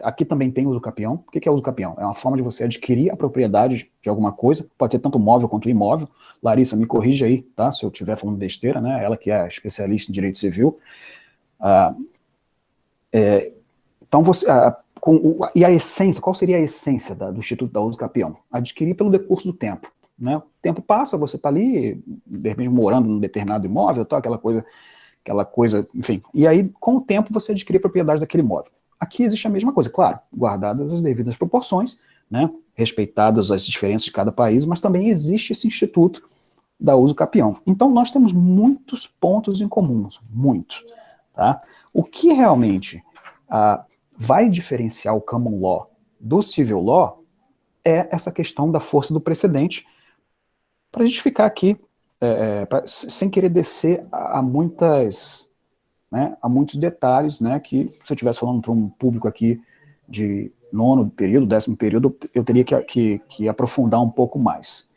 Aqui também tem uso capião. O que é uso capião? É uma forma de você adquirir a propriedade de alguma coisa, pode ser tanto móvel quanto imóvel. Larissa, me corrija aí, tá? Se eu estiver falando besteira, né? Ela que é especialista em direito civil. Então, e a essência, qual seria a essência do Instituto da Uso Capião? Adquirir pelo decurso do tempo, né? O tempo passa, você está ali, de repente, morando num determinado imóvel, tá? aquela coisa, enfim. E aí, com o tempo, você adquire a propriedade daquele imóvel. Aqui existe a mesma coisa, claro, guardadas as devidas proporções, né? Respeitadas as diferenças de cada país, mas também existe esse Instituto da Uso Capião. Então, nós temos muitos pontos em comuns, muitos, tá? O que realmente vai diferenciar o common law do civil law é essa questão da força do precedente, para a gente ficar aqui sem querer descer a muitos detalhes, né, que se eu estivesse falando para um público aqui de 9º período, 10º período, eu teria que aprofundar um pouco mais.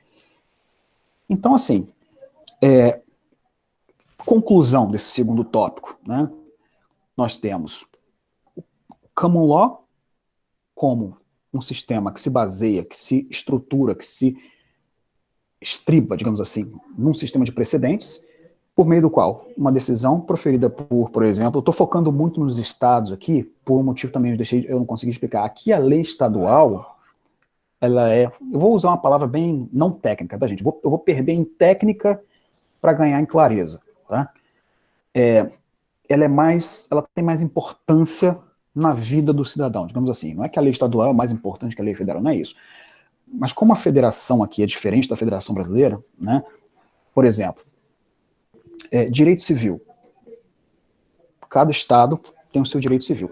Então, assim, conclusão desse segundo tópico, né? nós temos o common law como um sistema que se baseia, que se estrutura, que se estriba, digamos assim, num sistema de precedentes, por meio do qual uma decisão proferida por exemplo, eu estou focando muito nos estados aqui, por um motivo também eu não consegui explicar. Aqui a lei estadual, ela é, eu vou usar uma palavra bem não técnica, tá, gente? Eu vou perder em técnica para ganhar em clareza, tá? Ela tem mais importância na vida do cidadão, digamos assim. Não é que a lei estadual é mais importante que a lei federal, não é isso. Mas como a federação aqui é diferente da federação brasileira, né? Por exemplo, direito civil. Cada estado tem o seu direito civil.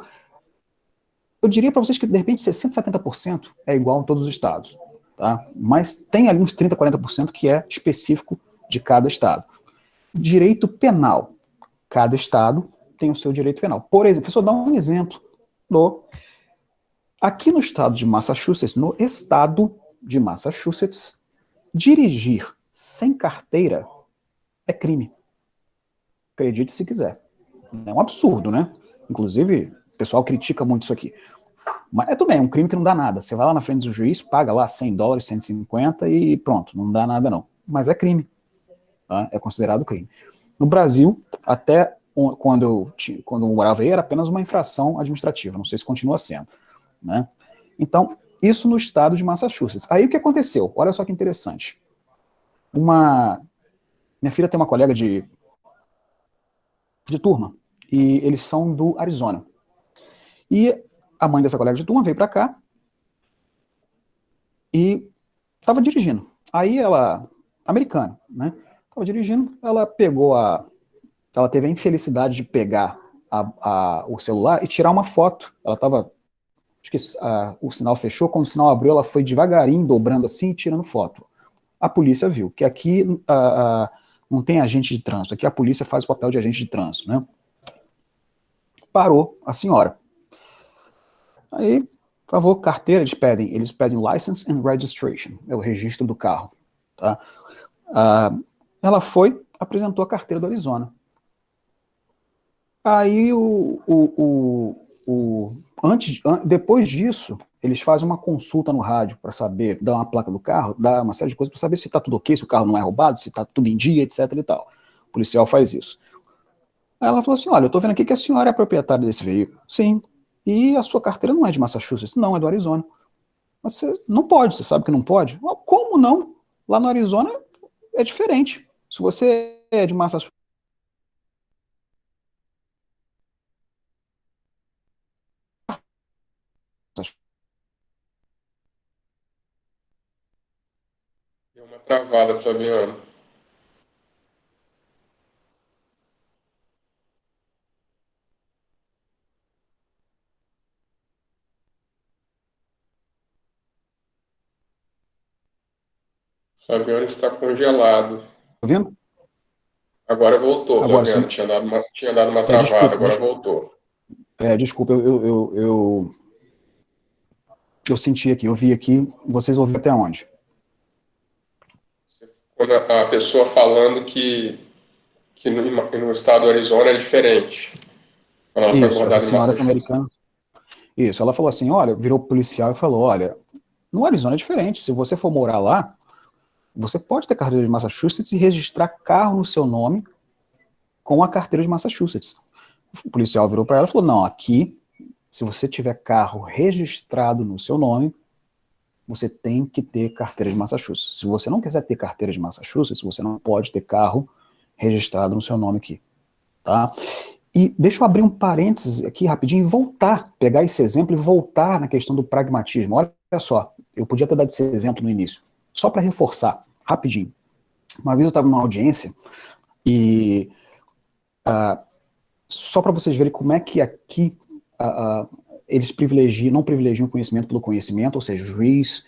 Eu diria para vocês que, de repente, 60%, 70% é igual em todos os estados. Tá? Mas tem ali uns 30%, 40% que é específico de cada estado. Direito penal. Cada estado tem o seu direito penal. Por exemplo, professor, dá um exemplo. Aqui no estado de Massachusetts, dirigir sem carteira é crime. Acredite se quiser. É um absurdo, né? Inclusive, o pessoal critica muito isso aqui. Mas também, é um crime que não dá nada. Você vai lá na frente do juiz, paga lá $100, 150 e pronto, não dá nada não. Mas é crime. Tá? É considerado crime. No Brasil, até quando eu morava aí, era apenas uma infração administrativa. Não sei se continua sendo. Né? Então, isso no estado de Massachusetts. Aí o que aconteceu? Olha só que interessante. Minha filha tem uma colega de turma, e eles são do Arizona. E a mãe dessa colega de turma veio para cá e estava dirigindo. Aí ela, americana, né? Estava dirigindo, ela teve a infelicidade de pegar o celular e tirar uma foto. Ela estava, acho que o sinal fechou, quando o sinal abriu, ela foi devagarinho, dobrando assim e tirando foto. A polícia viu que aqui não tem agente de trânsito, aqui a polícia faz o papel de agente de trânsito, né? Parou a senhora. Aí, por favor, carteira, eles pedem license and registration, é o registro do carro. Tá? Ela foi, apresentou a carteira do Arizona. Aí, depois disso, eles fazem uma consulta no rádio para saber, dar uma placa do carro, dar uma série de coisas para saber se está tudo ok, se o carro não é roubado, se está tudo em dia, etc. e tal. O policial faz isso. Aí ela falou assim, olha, eu estou vendo aqui que a senhora é proprietária desse veículo. Sim. E a sua carteira não é de Massachusetts? Não, é do Arizona. Mas você não pode, você sabe que não pode? Como não? Lá no Arizona é diferente. Se você é de Massachusetts, Deu uma travada, Flaviano. Flaviano está congelado. tá vendo? Agora voltou, Agora, Flaviano. Tinha dado uma travada, agora voltou. Desculpa, eu senti aqui, eu vi aqui, vocês ouviram até onde? Quando a pessoa falando que no estado do Arizona é diferente. Quando ela foi Isso, abordada essa em senhora Massachusetts. americana. Isso, ela falou assim, olha, virou policial e falou, olha, no Arizona é diferente, se você for morar lá, você pode ter carteira de Massachusetts e registrar carro no seu nome com a carteira de Massachusetts. O policial virou para ela e falou, não, aqui, se você tiver carro registrado no seu nome, você tem que ter carteira de Massachusetts. Se você não quiser ter carteira de Massachusetts, você não pode ter carro registrado no seu nome aqui, tá? E deixa eu abrir um parênteses aqui rapidinho e pegar esse exemplo e voltar na questão do pragmatismo. Olha só, eu podia ter dado esse exemplo no início, só para reforçar, rapidinho. Uma vez eu estava numa audiência e só para vocês verem como é que aqui eles não privilegiam o conhecimento pelo conhecimento, ou seja, o juiz,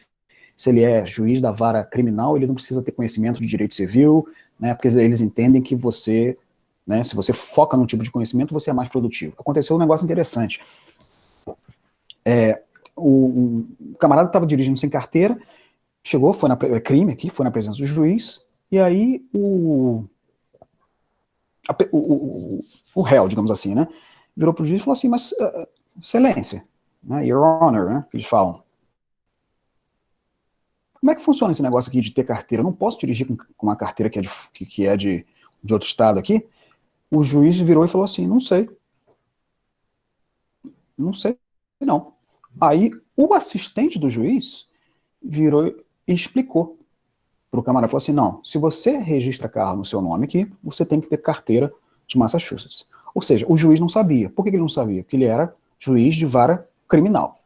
se ele é juiz da vara criminal, ele não precisa ter conhecimento de direito civil, né, porque eles entendem que você, né, se você foca num tipo de conhecimento, você é mais produtivo. Aconteceu um negócio interessante. O camarada estava dirigindo sem carteira, chegou, foi crime aqui, foi na presença do juiz, e aí o réu, digamos assim, né, virou para o juiz e falou assim, mas, excelência, né, your honor, né, que eles falam. Como é que funciona esse negócio aqui de ter carteira? Eu não posso dirigir com uma carteira que é de outro estado aqui? O juiz virou e falou assim, não sei. Não sei, não. Aí, o assistente do juiz virou e explicou para o camarada, falou assim, não, se você registra carro no seu nome aqui, você tem que ter carteira de Massachusetts. Ou seja, o juiz não sabia. Por que ele não sabia? Porque ele era juiz de vara criminal.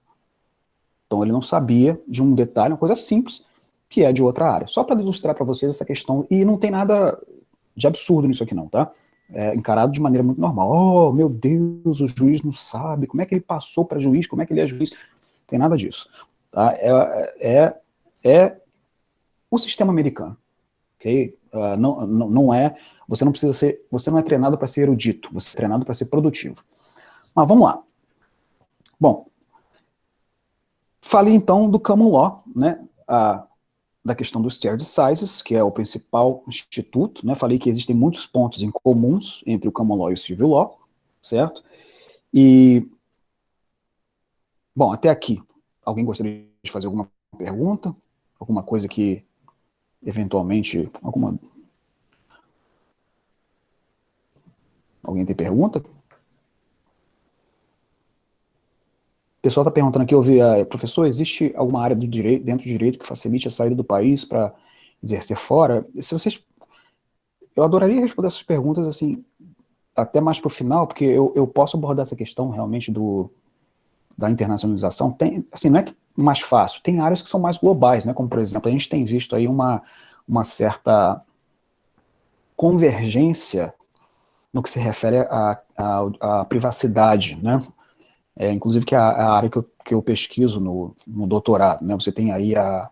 Então ele não sabia de um detalhe, uma coisa simples, que é de outra área. Só para ilustrar para vocês essa questão, e não tem nada de absurdo nisso aqui não, tá? É encarado de maneira muito normal. Oh, meu Deus, o juiz não sabe, como é que ele passou para juiz, como é que ele é juiz? Não tem nada disso. Tá? É o sistema americano. Okay? Não é, você não precisa ser, você não é treinado para ser erudito, você é treinado para ser produtivo. Mas vamos lá. Bom, falei então do common law, né, da questão dos stare decisis, que é o principal instituto, né, falei que existem muitos pontos em comuns entre o common law e o civil law, certo? E, bom, até aqui, alguém gostaria de fazer alguma pergunta? Alguma coisa que, eventualmente, alguém tem pergunta? O pessoal está perguntando aqui, professor, existe alguma área do direito, dentro do direito que facilite a saída do país para exercer fora? Eu adoraria responder essas perguntas assim, até mais para o final, porque eu posso abordar essa questão realmente da internacionalização. Tem, assim, não é que mais fácil, tem áreas que são mais globais, né? Como, por exemplo, a gente tem visto aí uma certa convergência no que se refere à privacidade, né? Inclusive que é a área que eu pesquiso no doutorado, né? Você tem aí a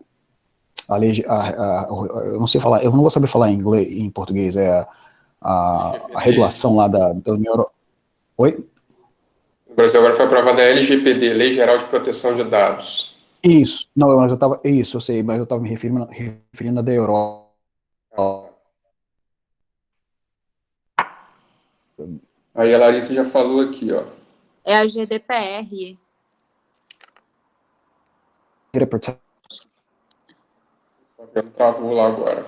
lei, eu não sei falar, eu não vou saber falar em inglês, em português, a regulação lá da União Europeia. Oi? O Brasil agora foi aprovada a LGPD, Lei Geral de Proteção de Dados. Isso, não, mas eu sei, mas eu estava me referindo à da Europa. Aí a Larissa já falou aqui, ó. É a GDPR. Travou lá agora.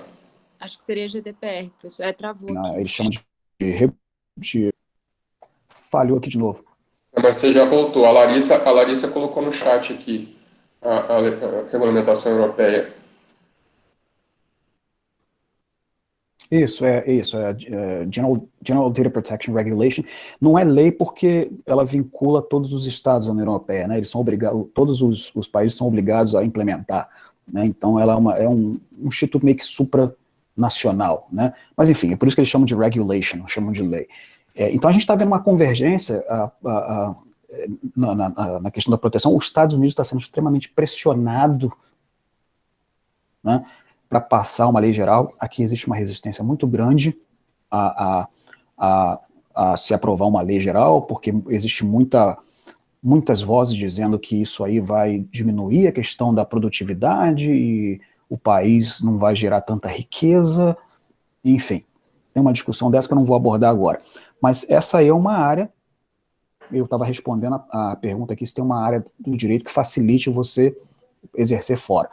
Acho que seria GDPR, professor. Travou aqui. Eles chamam de falhou aqui de novo. Mas você já voltou. A Larissa colocou no chat aqui a regulamentação europeia. Isso, General Data Protection Regulation. Não é lei porque ela vincula todos os estados da União Europeia, né? Eles são obrigados, todos os países são obrigados a implementar, né? Então ela é um instituto meio que supranacional, né? Mas enfim, é por isso que eles chamam de regulation, não chamam de lei. Então a gente está vendo uma convergência na questão da proteção. Os Estados Unidos está sendo extremamente pressionado, né, para passar uma lei geral. Aqui existe uma resistência muito grande a se aprovar uma lei geral, porque existe muitas vozes dizendo que isso aí vai diminuir a questão da produtividade e o país não vai gerar tanta riqueza, enfim. Tem uma discussão dessa que eu não vou abordar agora. Mas essa aí é uma área, eu estava respondendo a pergunta aqui, se tem uma área do direito que facilite você exercer fora.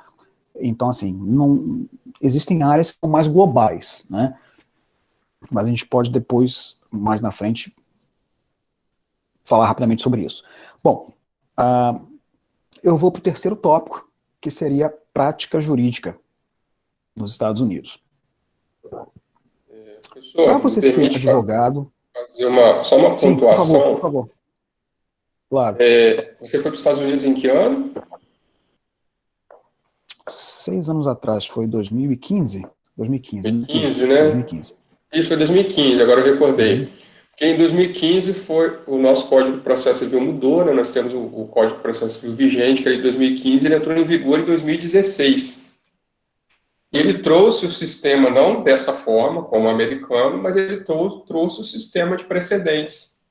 Então, assim, não, existem áreas que são mais globais, né? Mas a gente pode depois, mais na frente, falar rapidamente sobre isso. Bom, eu vou para o terceiro tópico, que seria prática jurídica nos Estados Unidos. Para você ser advogado... Fazer só uma pontuação. Sim, por favor. Claro. Você foi para os Estados Unidos em que ano? 6 anos atrás, foi 2015? 2015, 2015, né? 2015. Isso, foi 2015, agora eu recordei. Porque em 2015 o nosso Código de Processo Civil mudou, né? Nós temos o Código de Processo Civil vigente, que é de 2015, ele entrou em vigor em 2016. Ele trouxe o sistema, não dessa forma, como o americano, mas ele trouxe o sistema de precedentes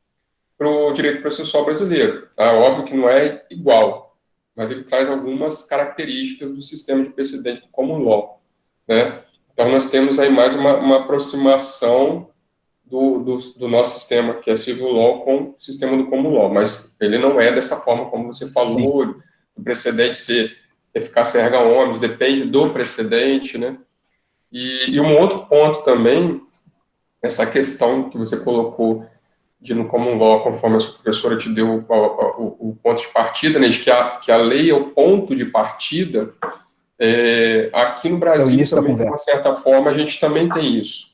para o direito processual brasileiro. Tá? Óbvio que não é igual, mas ele traz algumas características do sistema de precedente do common law, né? Então, nós temos aí mais uma aproximação do nosso sistema, que é Civil Law, com o sistema do Common Law, mas ele não é dessa forma como você falou, Sim. O precedente ser eficácia erga omnes, depende do precedente, né? E um outro ponto também, essa questão que você colocou de no Common Law, conforme a sua professora te deu o ponto de partida, né, de que a lei é o ponto de partida, aqui no Brasil também, de uma certa forma, a gente também tem isso.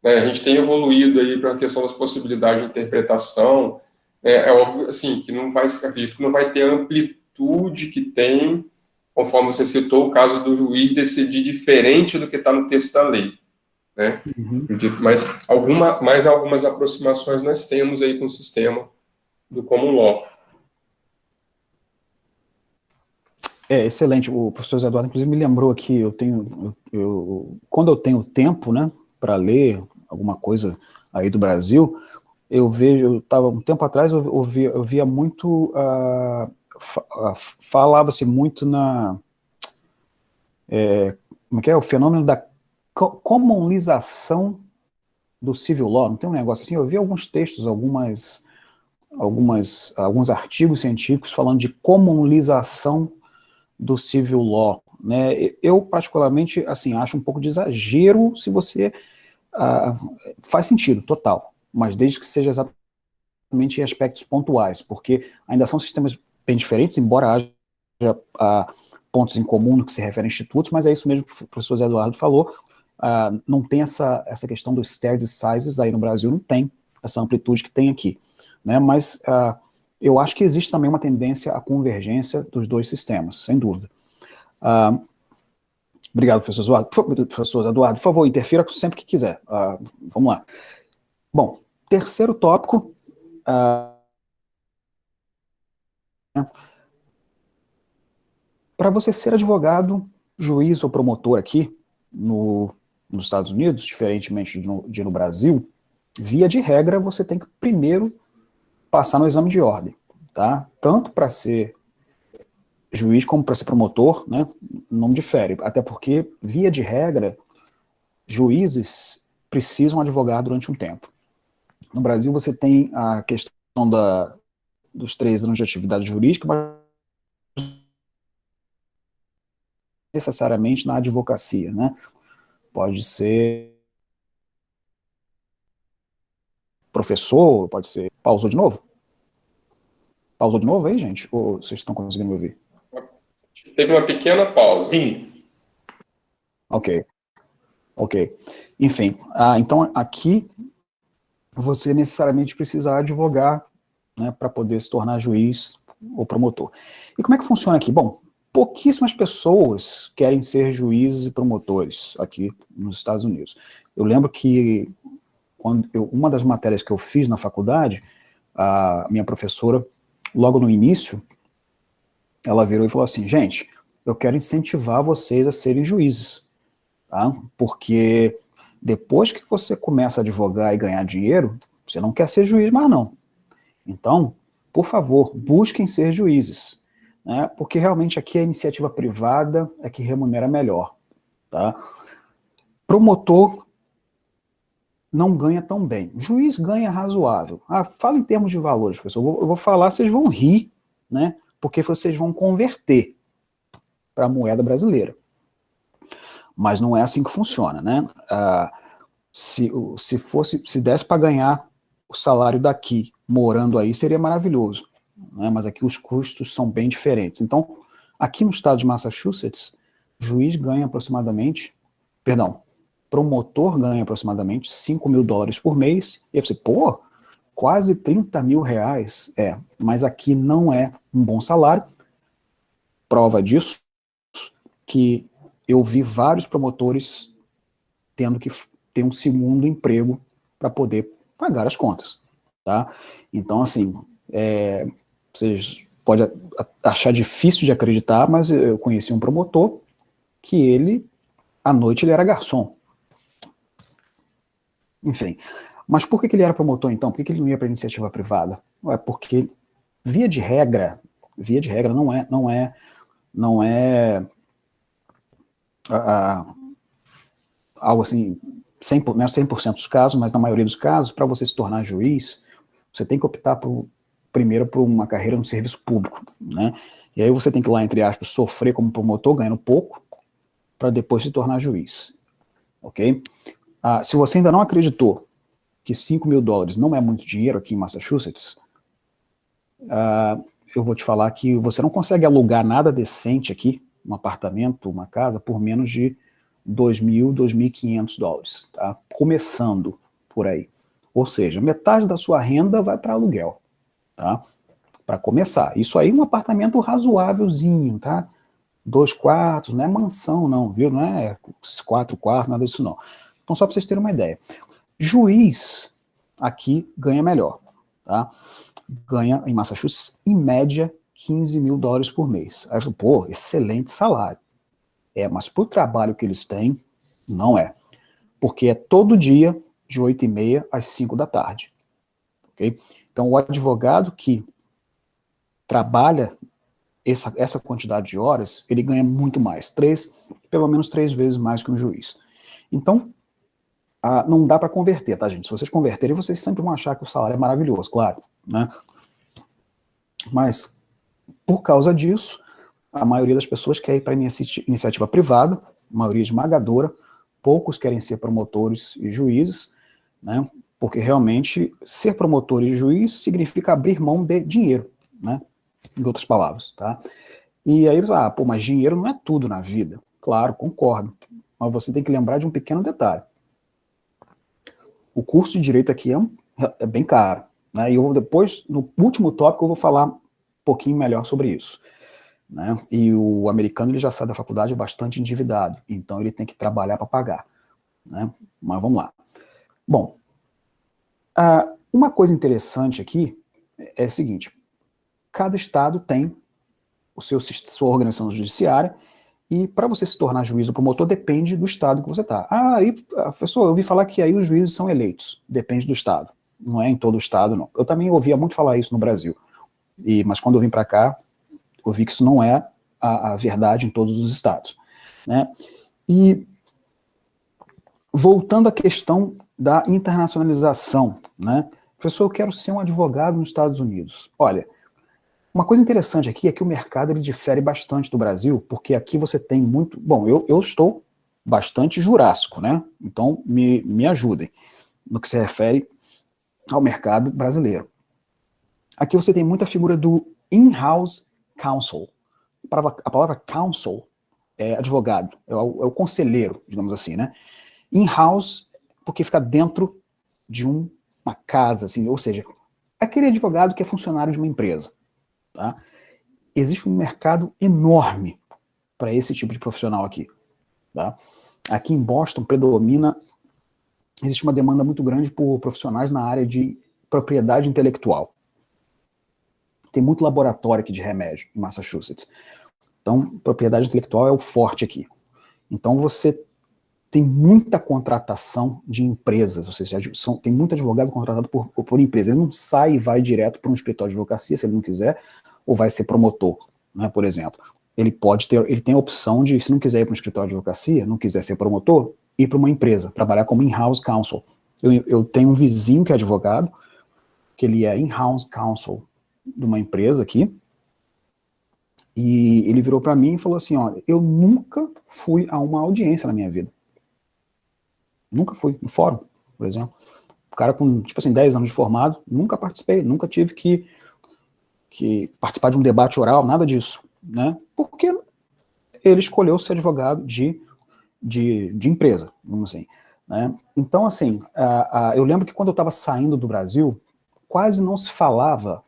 Né, a gente tem evoluído aí para a questão das possibilidades de interpretação, é óbvio, assim, que não vai, acredito que não vai ter a amplitude que tem, conforme você citou, o caso do juiz decidir diferente do que está no texto da lei. Né? Uhum. Mas algumas aproximações nós temos aí com o sistema do Common Law. Excelente. O professor Zé Eduardo, inclusive, me lembrou aqui, quando eu tenho tempo, né, para ler alguma coisa aí do Brasil, eu estava um tempo atrás, eu via muito, falava-se muito como é que é? O fenômeno da commonização do civil law, não tem um negócio assim? Eu vi alguns textos, alguns artigos científicos falando de commonização do civil law, né? Eu particularmente, assim, acho um pouco de exagero se você faz sentido, total, mas desde que seja exatamente em aspectos pontuais, porque ainda são sistemas bem diferentes, embora haja pontos em comum no que se refere a institutos, mas é isso mesmo que o professor Zé Eduardo falou. Não tem essa questão dos stare decisis aí no Brasil, não tem essa amplitude que tem aqui, né? Mas eu acho que existe também uma tendência à convergência dos dois sistemas, sem dúvida. Obrigado, professor Eduardo. Professor Eduardo, por favor, interfira sempre que quiser. Vamos lá. Bom, terceiro tópico. Para você ser advogado, juiz ou promotor aqui nos Estados Unidos, diferentemente de no Brasil, via de regra, você tem que primeiro passar no exame de ordem, tá? Tanto para ser juiz como para ser promotor, né? Não difere, até porque, via de regra, juízes precisam advogar durante um tempo. No Brasil, você tem a questão dos 3 anos de atividade jurídica, mas necessariamente na advocacia, né? Pode ser professor, pode ser... Pausou de novo? Pausou de novo aí, gente? Ou vocês estão conseguindo me ouvir? Teve uma pequena pausa. Sim. Ok. Enfim, então aqui você necessariamente precisa advogar, né, para poder se tornar juiz ou promotor. E como é que funciona aqui? Bom, pouquíssimas pessoas querem ser juízes e promotores aqui nos Estados Unidos. Eu lembro que uma das matérias que eu fiz na faculdade, a minha professora, logo no início, ela virou e falou assim: gente, eu quero incentivar vocês a serem juízes, tá? Porque depois que você começa a advogar e ganhar dinheiro, você não quer ser juiz mais não. Então, por favor, busquem ser juízes, né? Porque realmente aqui a iniciativa privada é que remunera melhor, tá? Promotor não ganha tão bem. Juiz ganha razoável. Fala em termos de valores, professor. Eu vou falar, vocês vão rir, né? Porque vocês vão converter para a moeda brasileira. Mas não é assim que funciona, né? Se desse para ganhar o salário daqui, morando aí, seria maravilhoso, né? Mas aqui os custos são bem diferentes. Então, aqui no estado de Massachusetts, juiz ganha aproximadamente, promotor ganha aproximadamente $5.000 por mês, e aí você, quase R$30 mil, mas aqui não é um bom salário. Prova disso, que eu vi vários promotores tendo que ter um segundo emprego para poder pagar as contas, tá? Então, assim, vocês podem achar difícil de acreditar, mas eu conheci um promotor que à noite ele era garçom. Enfim, mas por que ele era promotor, então? Por que ele não ia para a iniciativa privada? Porque, via de regra, não é algo assim não é 100% dos casos, mas na maioria dos casos, para você se tornar juiz, você tem que optar primeiro por uma carreira no serviço público, né? E aí você tem que lá, entre aspas, sofrer como promotor, ganhando pouco, para depois se tornar juiz, ok? Se você ainda não acreditou que $5.000 não é muito dinheiro aqui em Massachusetts, eu vou te falar que você não consegue alugar nada decente aqui, um apartamento, uma casa, por menos de $2.000, $2.500, tá? Começando por aí. Ou seja, metade da sua renda vai para aluguel, tá? Para começar. Isso aí é um apartamento razoávelzinho, tá? 2 quartos, não é mansão não, viu? Não é 4 quartos, nada disso não. Então só para vocês terem uma ideia. Juiz aqui ganha melhor, tá? Ganha em Massachusetts, em média, $15.000 por mês. Aí eu falo, pô, excelente salário. Mas pro trabalho que eles têm, não é. Porque é todo dia, de 8h30 às 5 da tarde. Okay? Então, o advogado que trabalha essa quantidade de horas, ele ganha muito mais. Pelo menos 3 vezes mais que um juiz. Então, não dá para converter, tá, gente? Se vocês converterem, vocês sempre vão achar que o salário é maravilhoso, claro, né? Mas, por causa disso, a maioria das pessoas quer ir para iniciativa privada, a maioria esmagadora, poucos querem ser promotores e juízes, né? Porque realmente ser promotor e juiz significa abrir mão de dinheiro, né? Em outras palavras, tá? E aí, pô, mas dinheiro não é tudo na vida. Claro, concordo. Mas você tem que lembrar de um pequeno detalhe. O curso de Direito aqui é bem caro, né? E eu depois, no último tópico, eu vou falar um pouquinho melhor sobre isso, né? E o americano, ele já sai da faculdade bastante endividado, então ele tem que trabalhar para pagar, né? Mas vamos lá. Bom, uma coisa interessante aqui é o seguinte, cada estado tem sua organização judiciária, e para você se tornar juiz ou promotor depende do estado que você está. Professor, eu ouvi falar que aí os juízes são eleitos, depende do estado, não é em todo o estado, não. Eu também ouvia muito falar isso no Brasil, mas quando eu vim para cá, eu vi que isso não é a verdade em todos os estados, né? E voltando à questão da internacionalização, né? Professor, eu quero ser um advogado nos Estados Unidos. Olha, uma coisa interessante aqui é que o mercado ele difere bastante do Brasil, porque aqui você tem muito... Bom, eu estou bastante jurássico, né? Então me ajudem no que se refere ao mercado brasileiro. Aqui você tem muita figura do in-house counsel. A palavra counsel é advogado, é o conselheiro, digamos assim, né? In-house, porque fica dentro de uma casa, assim, ou seja, aquele advogado que é funcionário de uma empresa. Tá? Existe um mercado enorme para esse tipo de profissional aqui. Tá? Aqui em Boston existe uma demanda muito grande por profissionais na área de propriedade intelectual. Tem muito laboratório aqui de remédio em Massachusetts. Então, propriedade intelectual é o forte aqui. Então, você tem muita contratação de empresas, ou seja, tem muito advogado contratado por empresa. Ele não sai e vai direto para um escritório de advocacia, se ele não quiser, ou vai ser promotor, né, por exemplo. Ele tem a opção de, se não quiser ir para um escritório de advocacia, não quiser ser promotor, ir para uma empresa, trabalhar como in-house counsel. Eu tenho um vizinho que é advogado, que ele é in-house counsel de uma empresa aqui, e ele virou para mim e falou assim, olha, eu nunca fui a uma audiência na minha vida. Nunca fui, no fórum, por exemplo. O cara com, tipo assim, 10 anos de formado, nunca participei, nunca tive que participar de um debate oral, nada disso, né? Porque ele escolheu ser advogado de empresa, vamos assim, né? Então, assim, eu lembro que quando eu estava saindo do Brasil, quase não se falava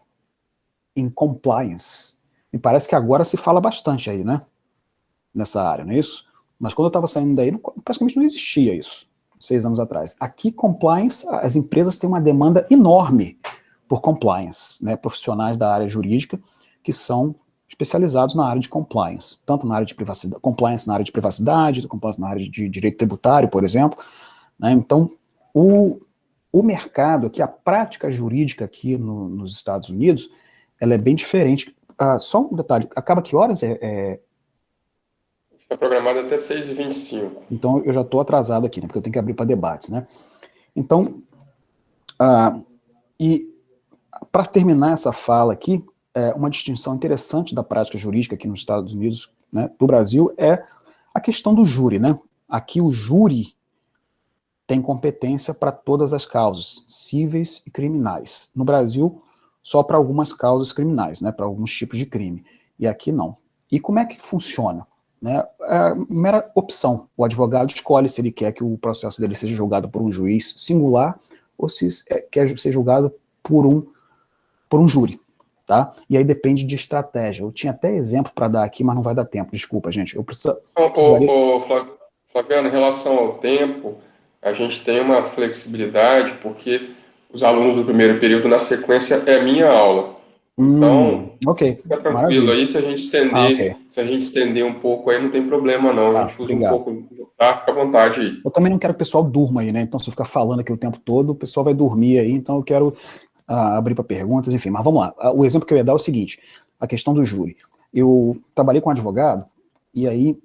em compliance. E parece que agora se fala bastante aí, né? Nessa área, não é isso? Mas quando eu estava saindo daí, praticamente não existia isso, 6 anos atrás. Aqui, compliance, as empresas têm uma demanda enorme por compliance, né? Profissionais da área jurídica que são especializados na área de compliance, tanto na área de privacidade, compliance na área de privacidade, compliance na área de direito tributário, por exemplo, né? Então, o mercado aqui, a prática jurídica aqui nos Estados Unidos, ela é bem diferente. Só um detalhe, acaba que horas Está programado até 6h25. Então, eu já estou atrasado aqui, né? Porque eu tenho que abrir para debates, né? Então, e para terminar essa fala aqui, uma distinção interessante da prática jurídica aqui nos Estados Unidos, né, do Brasil, é a questão do júri, né? Aqui o júri tem competência para todas as causas, cíveis e criminais. No Brasil, só para algumas causas criminais, né, para alguns tipos de crime. E aqui não. E como é que funciona? Né? É mera opção. O advogado escolhe se ele quer que o processo dele seja julgado por um juiz singular ou se quer ser julgado por um júri. Tá? E aí depende de estratégia. Eu tinha até exemplo para dar aqui, mas não vai dar tempo. Desculpa, gente. Eu precisaria... Flaviano, em relação ao tempo, a gente tem uma flexibilidade, porque os alunos do primeiro período, na sequência, é a minha aula. Então, okay. Fica tranquilo. Maravilha. Aí, se a gente estender um pouco aí, não tem problema não. A gente usa um pouco, tá? Fica à vontade aí. Eu também não quero que o pessoal durma aí, né? Então, se eu ficar falando aqui o tempo todo, o pessoal vai dormir aí, então eu quero abrir para perguntas, enfim. Mas vamos lá. O exemplo que eu ia dar é o seguinte, a questão do júri. Eu trabalhei com um advogado, e aí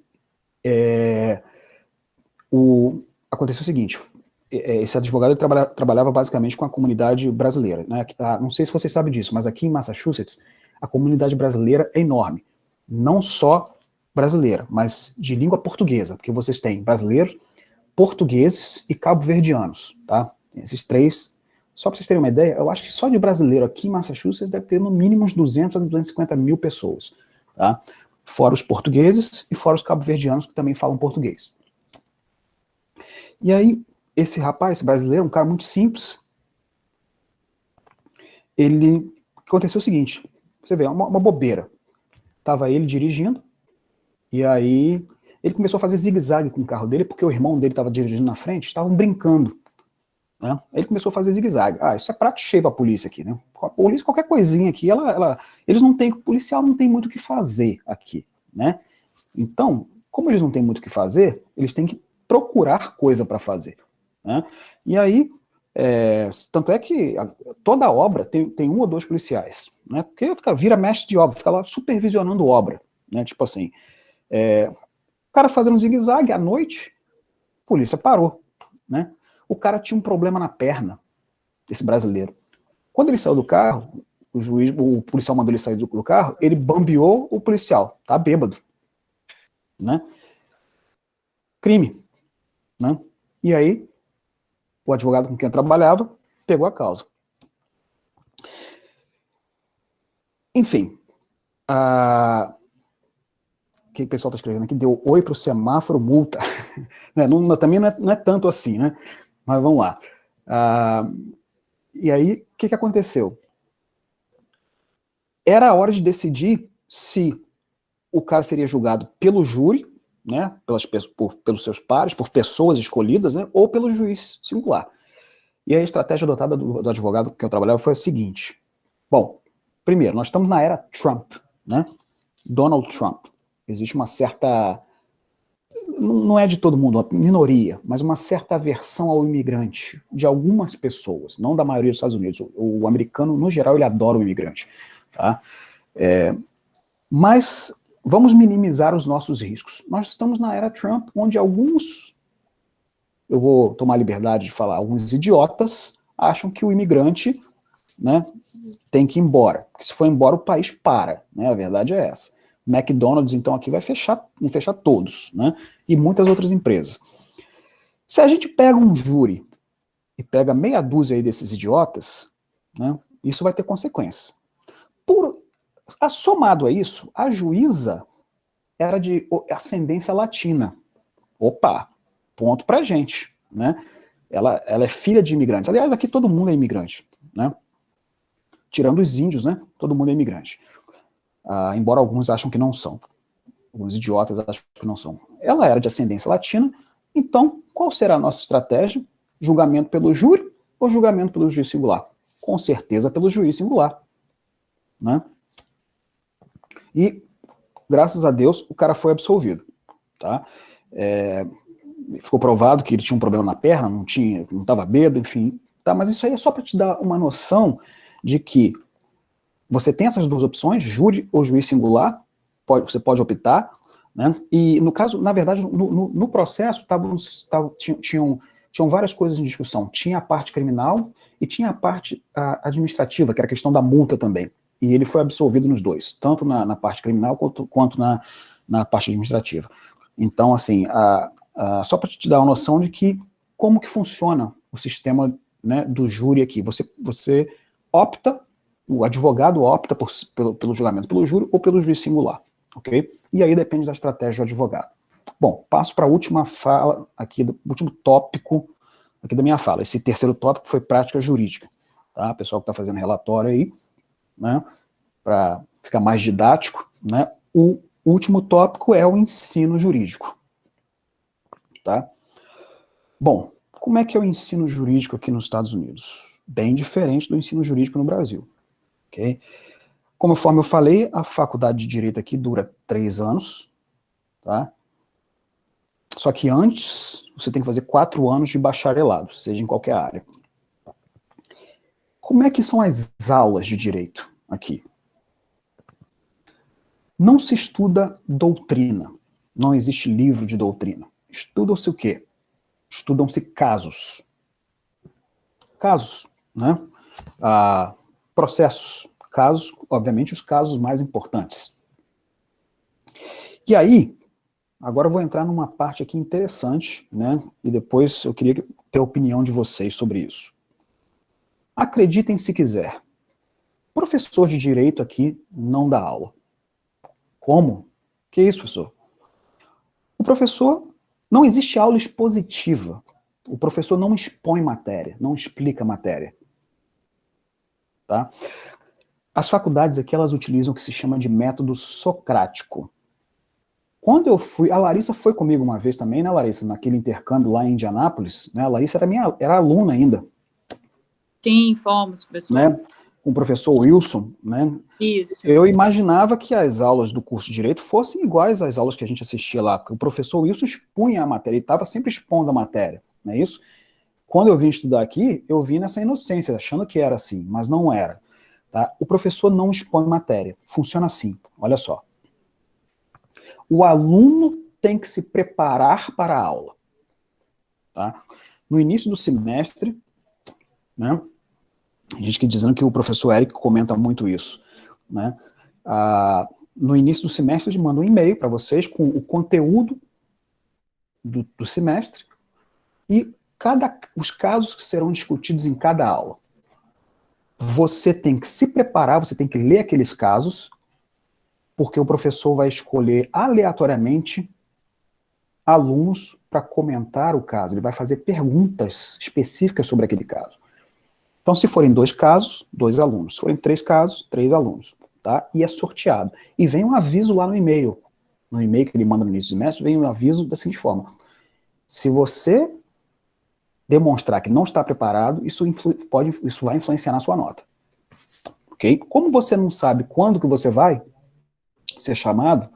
aconteceu o seguinte, esse advogado ele trabalhava basicamente com a comunidade brasileira, né? Não sei se vocês sabem disso, mas aqui em Massachusetts, a comunidade brasileira é enorme. Não só brasileira, mas de língua portuguesa, porque vocês têm brasileiros, portugueses e cabo-verdianos, tá? Esses três, só para vocês terem uma ideia, eu acho que só de brasileiro aqui em Massachusetts deve ter no mínimo uns 200 a 250 mil pessoas, tá? Fora os portugueses e fora os cabo-verdianos que também falam português. E aí, esse rapaz, esse brasileiro, um cara muito simples, aconteceu o seguinte, você vê, uma bobeira. Tava ele dirigindo, e aí ele começou a fazer zigue-zague com o carro dele, porque o irmão dele estava dirigindo na frente, estavam brincando. Né? Aí ele começou a fazer zigue-zague. Isso é prato cheio pra polícia aqui, né? A polícia, qualquer coisinha aqui, eles não têm, o policial não tem muito o que fazer aqui, né? Então, como eles não têm muito o que fazer, eles têm que procurar coisa para fazer. Né? E aí, tanto é que toda obra tem um ou dois policiais, né? Porque vira mestre de obra, fica lá supervisionando obra, né? Tipo assim, o cara fazendo zigue-zague à noite, a polícia parou, né? O cara tinha um problema na perna, esse brasileiro. Quando ele saiu do carro, o policial mandou ele sair do carro, ele bambeou o policial, tá bêbado, né? Crime, né? E aí, o advogado com quem eu trabalhava pegou a causa. Enfim, o que o pessoal está escrevendo aqui? Deu oi para o semáforo, multa. Também não é tanto assim, né? Mas vamos lá. E aí, o que aconteceu? Era a hora de decidir se o cara seria julgado pelo júri, né, pelos seus pares, por pessoas escolhidas, né, ou pelo juiz singular. E a estratégia adotada do advogado com quem eu trabalhava foi a seguinte. Bom, primeiro, nós estamos na era Trump, né? Donald Trump. Existe uma certa, não é de todo mundo, uma minoria, mas uma certa aversão ao imigrante, de algumas pessoas, não da maioria dos Estados Unidos. O americano, no geral, ele adora o imigrante. Tá? Mas vamos minimizar os nossos riscos. Nós estamos na era Trump, onde eu vou tomar a liberdade de falar, alguns idiotas acham que o imigrante, né, tem que ir embora. Porque se for embora, o país para. Né? A verdade é essa. McDonald's, então, aqui vai fechar todos, né? E muitas outras empresas. Se a gente pega um júri e pega meia dúzia aí desses idiotas, né, isso vai ter consequências. Somado a isso, a juíza era de ascendência latina. Opa, ponto pra gente, né? Ela é filha de imigrantes. Aliás, aqui todo mundo é imigrante, né? Tirando os índios, né? Todo mundo é imigrante. Embora alguns acham que não são. Alguns idiotas acham que não são. Ela era de ascendência latina, então qual será a nossa estratégia? Julgamento pelo júri ou julgamento pelo juiz singular? Com certeza pelo juiz singular, né? E, graças a Deus, o cara foi absolvido, tá? Ficou provado que ele tinha um problema na perna, não estava bêbado, enfim, tá? Mas isso aí é só para te dar uma noção de que você tem essas duas opções, júri ou juiz singular, você pode optar, né? E no caso, na verdade, no processo tinham várias coisas em discussão. Tinha a parte criminal e tinha a parte administrativa, que era a questão da multa também. E ele foi absolvido nos dois, tanto na parte criminal quanto na parte administrativa. Então, assim, só para te dar uma noção de como que funciona o sistema, né, do júri aqui. Você opta, o advogado opta pelo julgamento pelo júri ou pelo juiz singular, ok? E aí depende da estratégia do advogado. Bom, passo para a última fala aqui, o último tópico aqui da minha fala. Esse terceiro tópico foi prática jurídica, tá? Pessoal que está fazendo relatório aí, né, para ficar mais didático, né? O último tópico é o ensino jurídico, tá? Bom, como é que é o ensino jurídico aqui nos Estados Unidos? Bem diferente do ensino jurídico no Brasil, ok? Conforme eu falei, a faculdade de Direito aqui dura 3 anos, tá? Só que antes, você tem que fazer 4 anos de bacharelado, seja em qualquer área. Como é que são as aulas de Direito aqui? Não se estuda doutrina, não existe livro de doutrina. Estudam-se o quê? Estudam-se casos. Casos, né? Processos. Casos, obviamente, os casos mais importantes. E aí, agora eu vou entrar numa parte aqui interessante, né? E depois eu queria ter a opinião de vocês sobre isso. Acreditem se quiser. Professor de Direito aqui não dá aula. Como? Que isso, professor? O professor, não existe aula expositiva. O professor não expõe matéria, não explica matéria. Tá? As faculdades aqui, elas utilizam o que se chama de método socrático. Quando eu fui, a Larissa foi comigo uma vez também, né, Larissa, naquele intercâmbio lá em Indianápolis, né, a Larissa era aluna ainda. Sim, fomos, professor. Né, com o professor Wilson, né? Isso. Eu imaginava que as aulas do curso de Direito fossem iguais às aulas que a gente assistia lá, porque o professor Wilson expunha a matéria, ele estava sempre expondo a matéria, não é isso? Quando eu vim estudar aqui, eu vim nessa inocência, achando que era assim, mas não era. Tá? O professor não expõe matéria, funciona assim, olha só. O aluno tem que se preparar para a aula. Tá? No início do semestre, né, a gente que dizendo que o professor Eric comenta muito isso, né? No início do semestre, ele manda um e-mail para vocês com o conteúdo do semestre e os casos que serão discutidos em cada aula. Você tem que se preparar, você tem que ler aqueles casos, porque o professor vai escolher aleatoriamente alunos para comentar o caso. Ele vai fazer perguntas específicas sobre aquele caso. Então, se forem 2 casos, 2 alunos. Se forem 3 casos, 3 alunos. Tá? E é sorteado. E vem um aviso lá no e-mail. No e-mail que ele manda no início do semestre, vem um aviso da seguinte forma. Se você demonstrar que não está preparado, isso vai influenciar na sua nota. Ok? Como você não sabe quando que você vai ser chamado,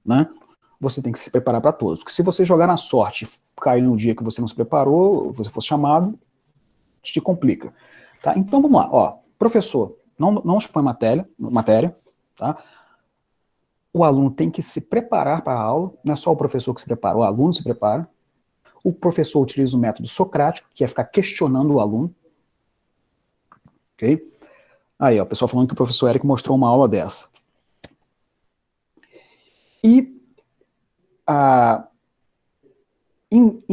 né, você tem que se preparar para todos. Porque se você jogar na sorte, cair no dia que você não se preparou, você for chamado, te complica. Tá? Então vamos lá. Ó, professor, não expõe matéria, tá? O aluno tem que se preparar para a aula, não é só o professor que se prepara, o aluno se prepara. O professor utiliza o método socrático, que é ficar questionando o aluno. Ok? Aí, ó, o pessoal falando que o professor Eric mostrou uma aula dessa. E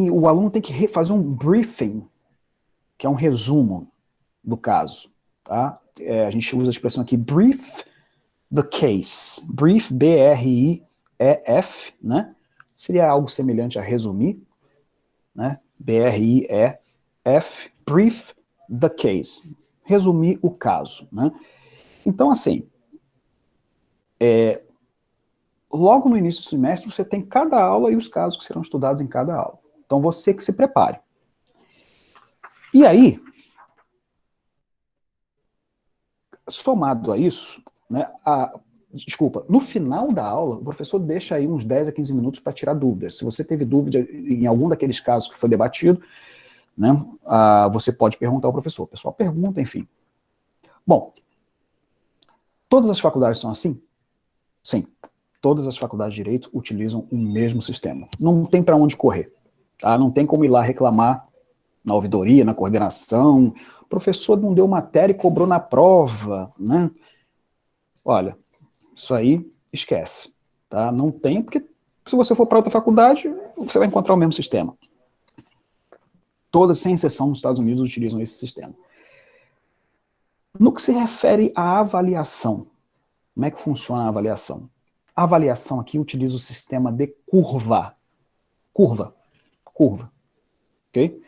o aluno tem que fazer um briefing, que é um resumo do caso. Tá? A gente usa a expressão aqui, brief the case. Brief, B-R-I-E-F, né? Seria algo semelhante a resumir, né? B-R-I-E-F, brief the case. Resumir o caso, né? Então, assim, logo no início do semestre, você tem cada aula e os casos que serão estudados em cada aula. Então, você que se prepare. E aí, somado a isso, né, no final da aula, o professor deixa aí uns 10 a 15 minutos para tirar dúvidas. Se você teve dúvida em algum daqueles casos que foi debatido, né, você pode perguntar ao professor. O pessoal pergunta, enfim. Bom, todas as faculdades são assim? Sim. todas as faculdades de Direito utilizam o mesmo sistema. Não tem para onde correr. Tá? Não tem como ir lá reclamar na ouvidoria, na coordenação. O professor não deu matéria e cobrou na prova. Né? Olha, isso aí esquece. Tá? Não tem, porque se você for para outra faculdade, você vai encontrar o mesmo sistema. Todas, sem exceção, nos Estados Unidos utilizam esse sistema. No que se refere à avaliação, como é que funciona a avaliação? A avaliação aqui utiliza o sistema de curva. Curva. Ok?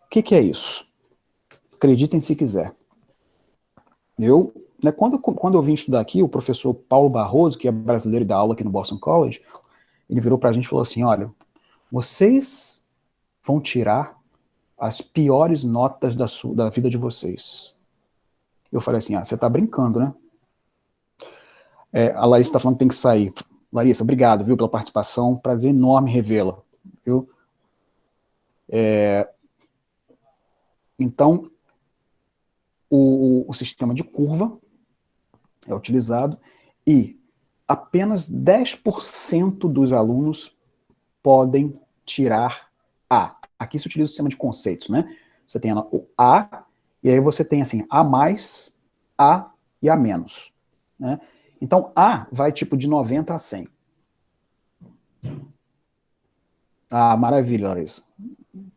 O que é isso? Acreditem se quiser. Quando eu vim estudar aqui, o professor Paulo Barroso, que é brasileiro e dá aula aqui no Boston College, ele virou para a gente e falou assim, olha, vocês vão tirar as piores notas da vida de vocês. Eu falei assim, você tá brincando, né? A Larissa está falando que tem que sair. Larissa, obrigado, viu, pela participação. Prazer enorme revê-la. Viu? Então, o sistema de curva é utilizado e apenas 10% dos alunos podem tirar A. Aqui se utiliza o sistema de conceitos, né? Você tem o A, e aí você tem assim, A mais, A e A menos. Né? Então, A vai tipo de 90 a 100. Maravilha, Larissa.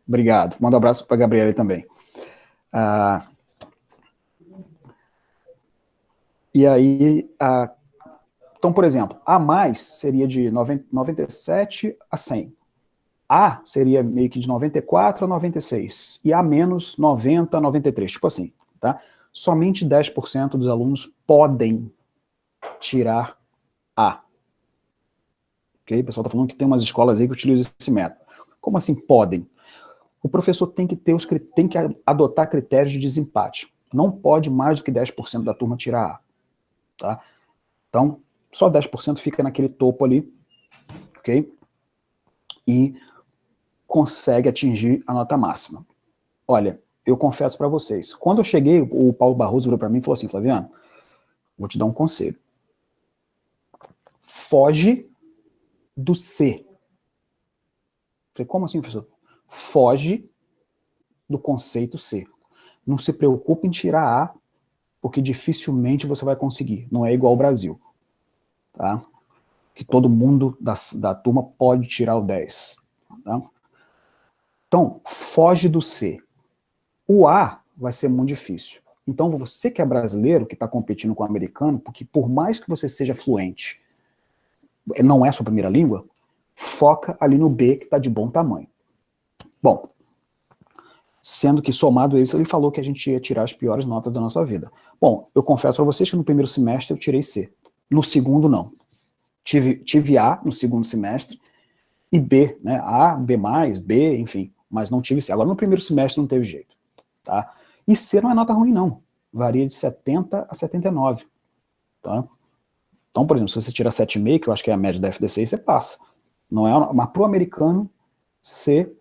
Obrigado. Manda um abraço para a Gabriela também. E aí, então, por exemplo, A mais seria de 97 a 100. A seria meio que de 94 a 96. E A menos 90 a 93. Tipo assim, tá? Somente 10% dos alunos podem tirar A. Ok? O pessoal está falando que tem umas escolas aí que utilizam esse método. Como assim podem? O professor tem que adotar critérios de desempate. Não pode mais do que 10% da turma tirar A. Tá? Então, só 10% fica naquele topo ali, ok? E consegue atingir a nota máxima. Olha, eu confesso para vocês, quando eu cheguei, o Paulo Barroso virou para mim e falou assim, Flaviano, vou te dar um conselho. Foge do C. Falei, como assim, professor? Foge do conceito C. Não se preocupe em tirar A, porque dificilmente você vai conseguir. Não é igual ao Brasil. Tá? Que todo mundo da turma pode tirar o 10. Tá? Então, foge do C. O A vai ser muito difícil. Então, você que é brasileiro, que está competindo com o americano, porque por mais que você seja fluente, não é a sua primeira língua, foca ali no B, que está de bom tamanho. Bom, sendo que somado a isso, ele falou que a gente ia tirar as piores notas da nossa vida. Bom, eu confesso para vocês que no primeiro semestre eu tirei C. No segundo, não. Tive A no segundo semestre e B, né? A, B+, B, enfim, mas não tive C. Agora, no primeiro semestre não teve jeito. Tá? E C não é nota ruim, não. Varia de 70 a 79. Tá? Então, por exemplo, se você tira 7,5, que eu acho que é a média da FDC, você passa. Não é, mas para o americano, C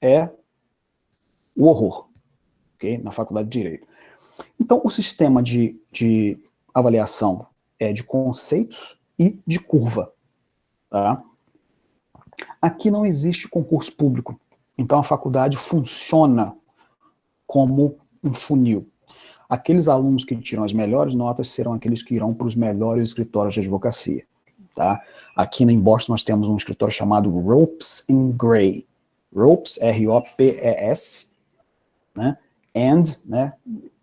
é o horror, okay? Na faculdade de Direito. Então, o sistema de avaliação é de conceitos e de curva. Tá? Aqui não existe concurso público, então a faculdade funciona como um funil. Aqueles alunos que tiram as melhores notas serão aqueles que irão para os melhores escritórios de advocacia. Tá? Aqui em Boston nós temos um escritório chamado Ropes & Gray. Ropes, R-O-P-E-S, né? And, né?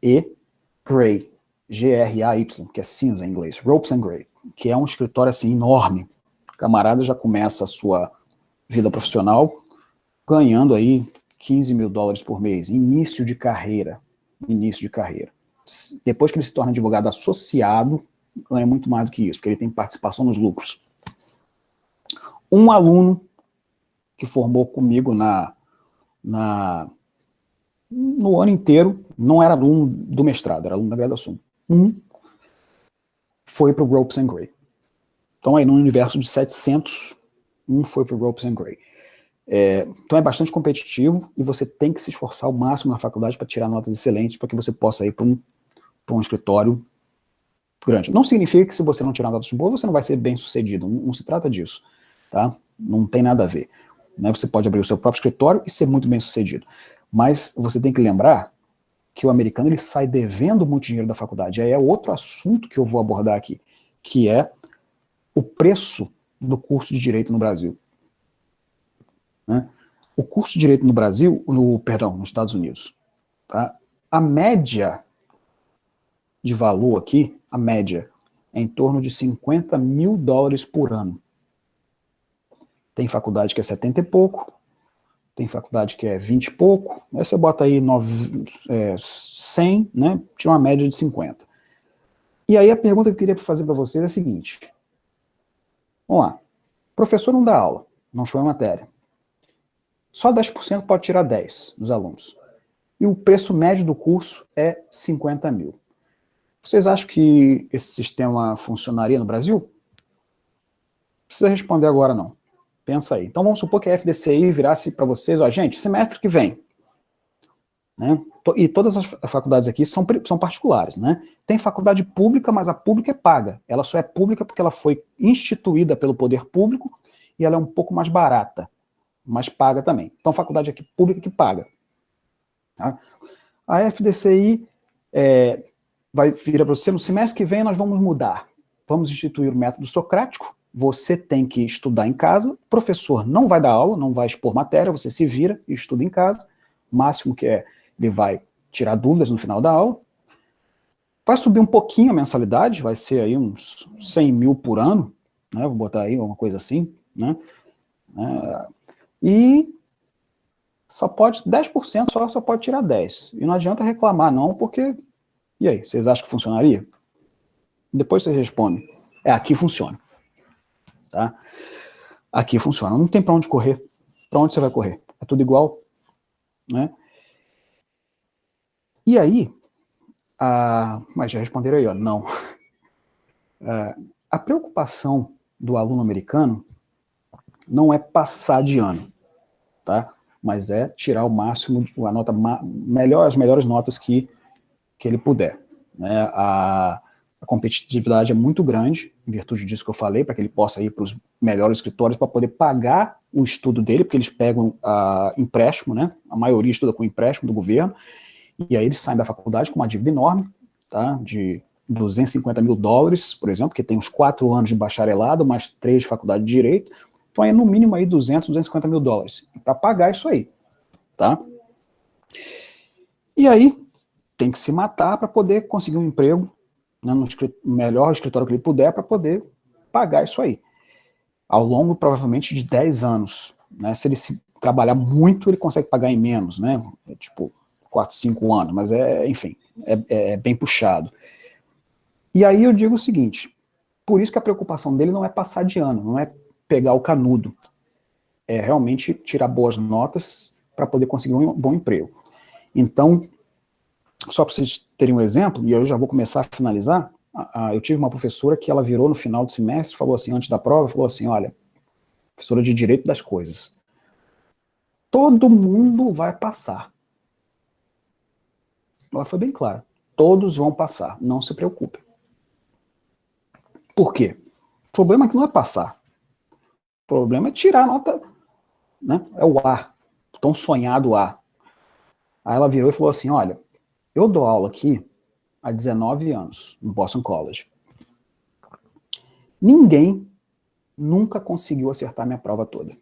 E Gray, G-R-A-Y, que é cinza em inglês. Ropes & Gray, que é um escritório assim enorme. O camarada já começa a sua vida profissional ganhando aí $15 mil por mês, início de carreira. Depois que ele se torna advogado associado, ganha muito mais do que isso, porque ele tem participação nos lucros. Um aluno que formou comigo no ano inteiro, não era aluno do mestrado, era aluno da graduação. Foi para o Ropes & Gray. Então aí no universo de 700, foi para o Ropes & Gray. Então é bastante competitivo e você tem que se esforçar ao máximo na faculdade para tirar notas excelentes para que você possa ir para um escritório grande. Não significa que se você não tirar notas boas, você não vai ser bem sucedido. Não se trata disso, tá? Não tem nada a ver. Né? Você pode abrir o seu próprio escritório e ser muito bem sucedido. Mas você tem que lembrar que o americano ele sai devendo muito dinheiro da faculdade. Aí é outro assunto que eu vou abordar aqui, que é o preço do curso de Direito no Brasil. Né? O curso de Direito no Brasil, nos Estados Unidos, tá? A média de valor aqui, a média, é em torno de $50 mil por ano. Tem faculdade que é 70 e pouco, tem faculdade que é 20 e pouco, aí você bota aí 100, né? Tinha uma média de 50. E aí a pergunta que eu queria fazer para vocês é a seguinte. Vamos lá. O professor não dá aula, não chama matéria. Só 10% pode tirar 10 dos alunos. E o preço médio do curso é 50 mil. Vocês acham que esse sistema funcionaria no Brasil? Não precisa responder agora, não. Pensa aí. Então vamos supor que a FDCI virasse para vocês, ó, gente, semestre que vem. Né? E todas as faculdades aqui são particulares. Né? Tem faculdade pública, mas a pública é paga. Ela só é pública porque ela foi instituída pelo poder público e ela é um pouco mais barata, mas paga também. Então faculdade aqui pública que paga. Tá? A FDCI vai virar para você, no semestre que vem nós vamos mudar. Vamos instituir o método socrático, você tem que estudar em casa, o professor não vai dar aula, não vai expor matéria, você se vira e estuda em casa, o máximo que ele vai tirar dúvidas no final da aula, vai subir um pouquinho a mensalidade, vai ser aí uns 100 mil por ano, né, vou botar aí uma coisa assim, né, e só pode, 10% só pode tirar 10, e não adianta reclamar não, porque, e aí, vocês acham que funcionaria? Depois vocês respondem, aqui funciona. Tá? Aqui funciona, não tem para onde correr. Para onde você vai correr? É tudo igual, né? E aí, mas já responderam aí, ó, não. A preocupação do aluno americano não é passar de ano, tá? Mas é tirar o máximo, a nota as melhores notas que ele puder, né? A competitividade é muito grande, em virtude disso que eu falei, para que ele possa ir para os melhores escritórios para poder pagar o estudo dele, porque eles pegam empréstimo, né? A maioria estuda com empréstimo do governo, e aí eles saem da faculdade com uma dívida enorme, tá? De $250 mil, por exemplo, que tem uns 4 anos de bacharelado, mais 3 de faculdade de Direito, então é no mínimo aí $250 mil, para pagar isso aí, tá? E aí tem que se matar para poder conseguir um emprego, né, no melhor escritório que ele puder, para poder pagar isso aí. Ao longo, provavelmente, de 10 anos. Né, se ele trabalhar muito, ele consegue pagar em menos, né, tipo 4, 5 anos, mas enfim, é bem puxado. E aí eu digo o seguinte, por isso que a preocupação dele não é passar de ano, não é pegar o canudo, é realmente tirar boas notas para poder conseguir um bom emprego. Então, só para vocês terem um exemplo, e eu já vou começar a finalizar, eu tive uma professora que ela virou no final do semestre, falou assim, antes da prova, falou assim, olha, professora de Direito das Coisas, todo mundo vai passar. Ela foi bem clara, todos vão passar, não se preocupe. Por quê? O problema é que não é passar, o problema é tirar a nota, né? É o A, tão sonhado A. Aí ela virou e falou assim, olha, eu dou aula aqui há 19 anos, no Boston College. Ninguém nunca conseguiu acertar minha prova toda.